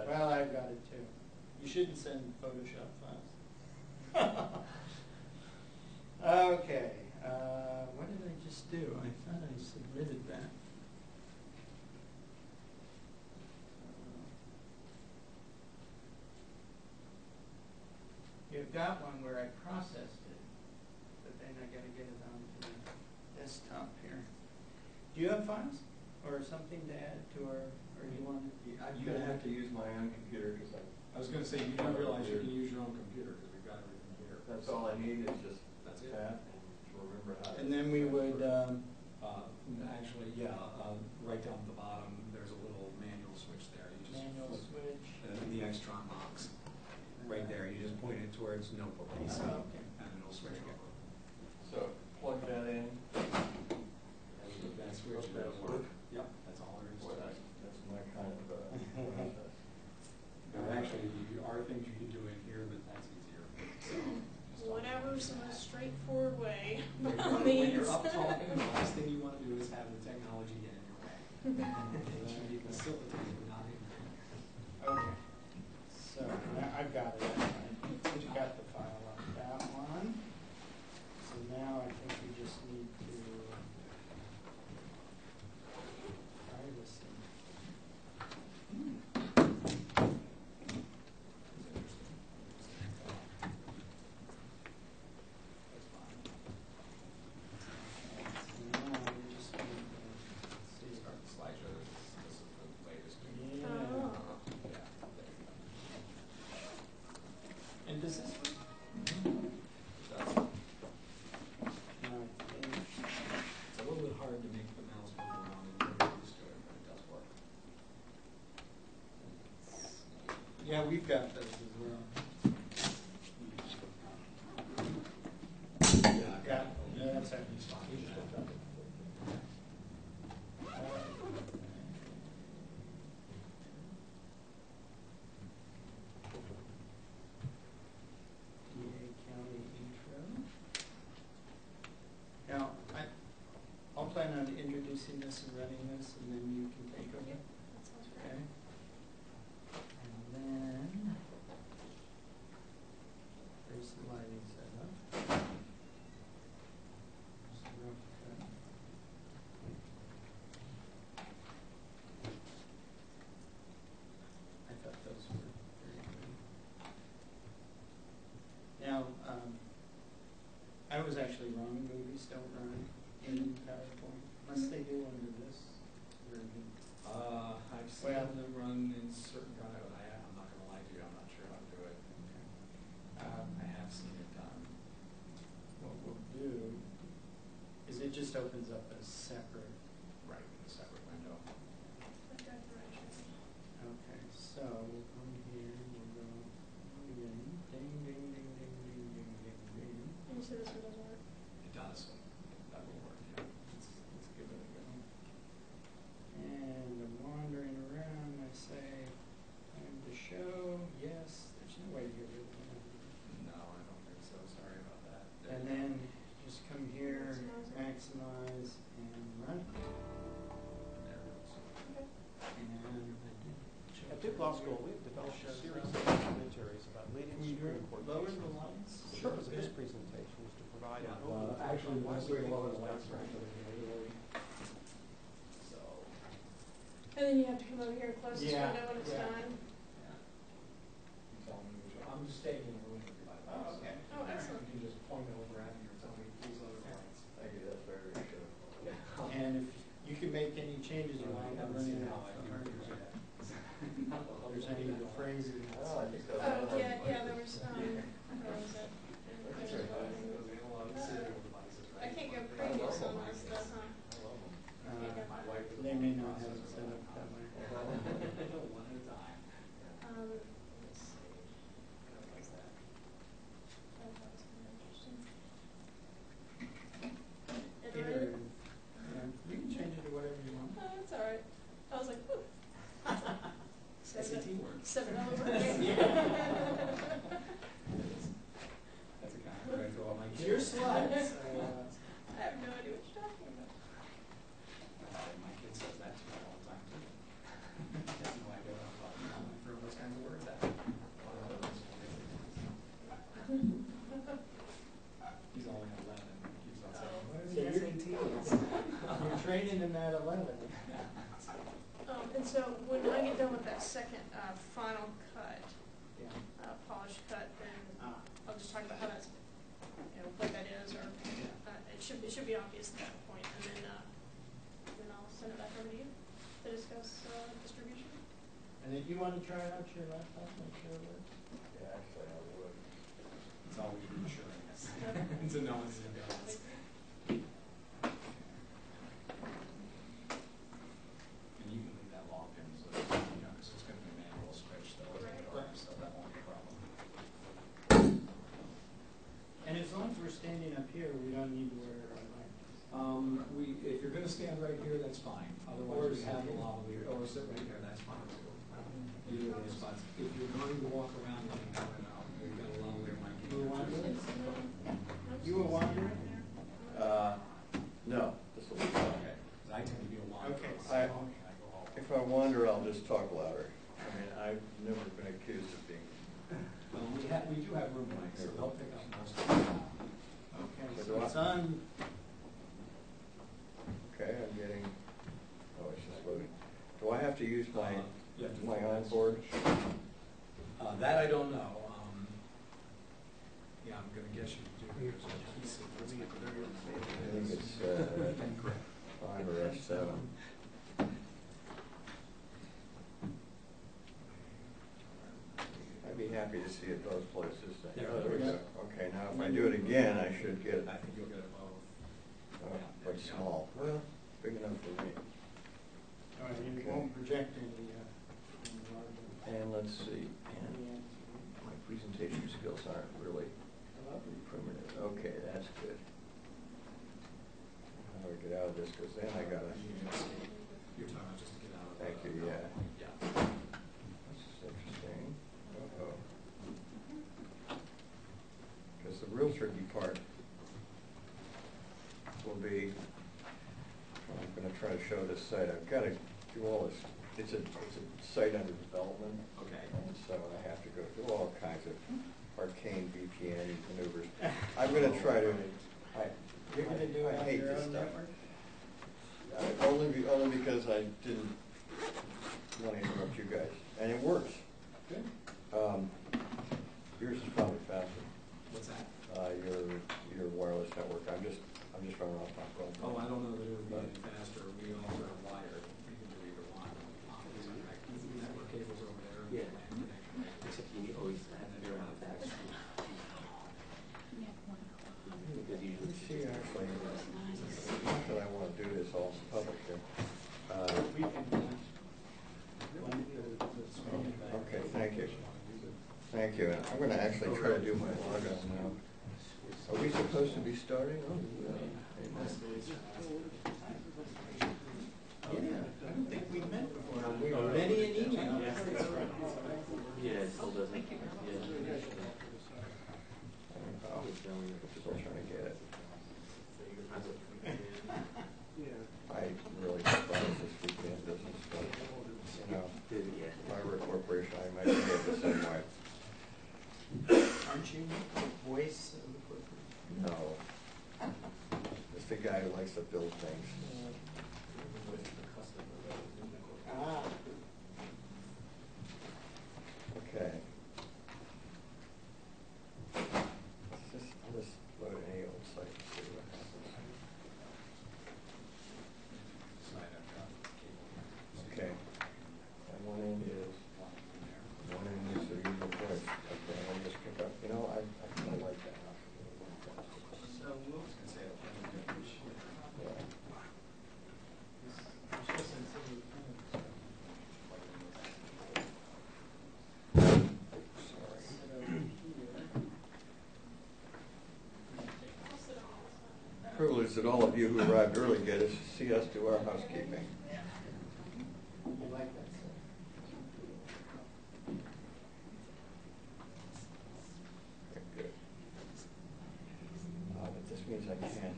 S20: Well, I've got it too. You shouldn't send Photoshop files. Okay. What did I just do? I thought I submitted that. You've got one where I processed it, but then I got to get it onto the desktop here. Do you have files or something to add to our, or do you want?
S22: You're going to have to use my own computer because
S8: I was going to say, you don't realize you can use your own computer because we've got everything here.
S22: that's all I need is just
S8: That's it.
S22: that and to remember how to.
S20: And then we would.
S8: Actually, yeah, right down at the bottom, there's a little manual switch there. You just
S20: Manual
S8: flip
S20: switch.
S8: the Extron box right there. You just point it towards notebook PC,
S20: Okay.
S8: and it'll switch over.
S22: So plug that in.
S8: And that switch
S22: That'll
S8: will
S22: work.
S8: work. Yep, that's all there is
S22: Boy,
S8: to it.
S22: that's my kind of process.
S8: There actually are things you can do in here, but that's easier. So, just
S21: Whatever's the most straightforward way.
S8: when you're up talking, the last thing you want to do is have the technology get in your way. It should be facilitated, not in.
S20: Okay. So now I've got it. I got the file on that one. So now I think we just need to privacy.
S8: Start the slideshow. This is the latest.
S20: Yeah.
S8: Yeah.
S20: And does this work?
S8: Does.
S20: No, I think.
S8: It's a little bit hard to make the mouse move around and get used to it, but it does work.
S20: Yeah, we've got those as well. Yeah, that's actually fine. County intro. Now, I'll plan on introducing this and running this, and then you can take over.
S21: That sounds great.
S20: Okay. And then there's the lighting setup. Just a rough cut. I thought those were very good. Now, I was actually wrong. Movies don't run in PowerPoint unless they do
S8: law school, we've developed a series of documentaries about leading Supreme Court cases.
S20: the lights?
S8: Sure. So this presentation is to provide an overview.
S20: Actually, the best way to lower the lights,
S11: So. And then you have to come over here and close this window when it's done.
S20: I'm just staying in the room with you.
S11: Oh, okay. Oh, excellent.
S20: You can just point over at me or tell me these other lights.
S16: Thank you, that's very good.
S20: And if you can make any changes you want, I'm running out. There's any of the phrases.
S16: Oh, I think that's.
S11: There was, where was it? I can't go previous on this stuff, huh?
S20: They may not have it set up that way.
S11: One at a time. Let's see. What's that? I thought it was kind of interesting.
S20: Either, you can change it to whatever you want.
S11: Oh, that's all right. I was like, whew.
S20: SAT work.
S11: 7 over.
S20: That's a kind of credit to all my kids. Your slides.
S11: I have no idea what you're talking about.
S20: My kid says that to me all the time too. He has no idea what I'm talking about. I throw those kinds of words at him. He's only 11. He keeps on saying, what are the SATs? You're training in that 11.
S11: And so when I get done with that second final cut, polished cut, then I'll just talk about how that's, what that is, or it should be obvious at that point, and then I'll send it back over to you to discuss distribution.
S20: And if you want to try out your laptop, make sure it works.
S16: Yeah, actually, I would.
S20: It's always reassuring us to know it's in balance. And you can leave that logged in, so it's going to be a manual switch, though, so that won't be a problem. And as long as we're standing up here, we don't need to wear our mics. If you're going to stand right here, that's fine. Otherwise, we have the lavalier, or sit right here, that's fine too. Either of those spots. If you're going to walk around, let me know, and you've got a lavalier mic. You were wondering? You were wondering?
S16: No, this will be fine.
S20: Okay. I tend to be a wanderer.
S16: Okay. If I wander, I'll just talk louder. I mean, I've never been accused of being.
S20: Well, we do have room mics, so they'll pick up most of it. Okay, so it's on.
S16: Okay, I'm getting. Oh, it's just loading. Do I have to use my onboard?
S20: That I don't know. Yeah, I'm going to guess you do. There's a piece of
S16: I think it's 5 or S7. I'd be happy to see it both places.
S20: There
S16: we go. Okay, now if I do it again, I should get it.
S20: I think you'll get it both.
S16: But small. Well, big enough for me.
S20: All right, you won't project any
S16: And let's see. And my presentation skills aren't really primitive. Okay, that's good. How do I get out of this? Because then I got to.
S20: You're talking about just to get out of
S16: Thank you, yeah. This is interesting. Because the real tricky part will be, I'm going to try to show this site. I've got to do all this. It's a site under development.
S20: Okay.
S16: And so I have to go through all kinds of arcane VPN maneuvers. I'm going to try to.
S20: You're going to do it on
S16: hate
S20: your
S16: this
S20: own
S16: stuff.
S20: network?
S16: Only because I didn't want to interrupt you guys, and it works.
S20: Good.
S16: Yours is probably faster.
S20: What's that?
S16: Your wireless network. I'm just running off my phone.
S20: Oh, I don't know that it would be any faster. We all are wired. We can do either one. The network cable's over there.
S8: Yeah. Except you always have to go out that.
S16: Let's see, actually, not that I want to do this all public here. Okay, thank you. Thank you. And I'm going to actually try to do my logon now. Are we supposed to be starting? Oh,
S20: Yeah, I don't think we've met before. We are ready and email.
S8: Yeah, it still doesn't. Yeah.
S16: Still trying to get it. I really surprised this weekend doesn't start. My report
S3: corporation, I might behave the same way.
S20: Aren't you the voice of the corporation?
S3: No. Just the guy who likes to build things.
S20: Ah.
S3: Okay. I'll just load any old site and see what happens. Okay. And one end is the user voice. Okay, I'll just pick up. You know, I kind of like that.
S20: So we'll say it.
S3: Privilege that all of you who arrived early get is to see us do our housekeeping.
S20: We like that.
S3: Okay, good. But this means I can't.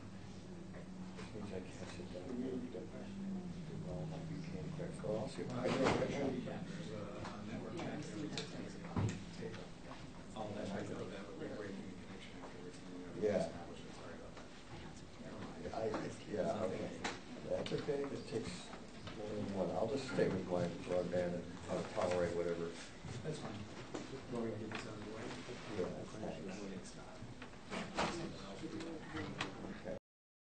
S3: This means I can't sit down here and do well, my VPN quick. So I'll see if I can do it. Yeah. Yeah, okay. That's okay. It takes more than one. I'll just stay with my broadband and tolerate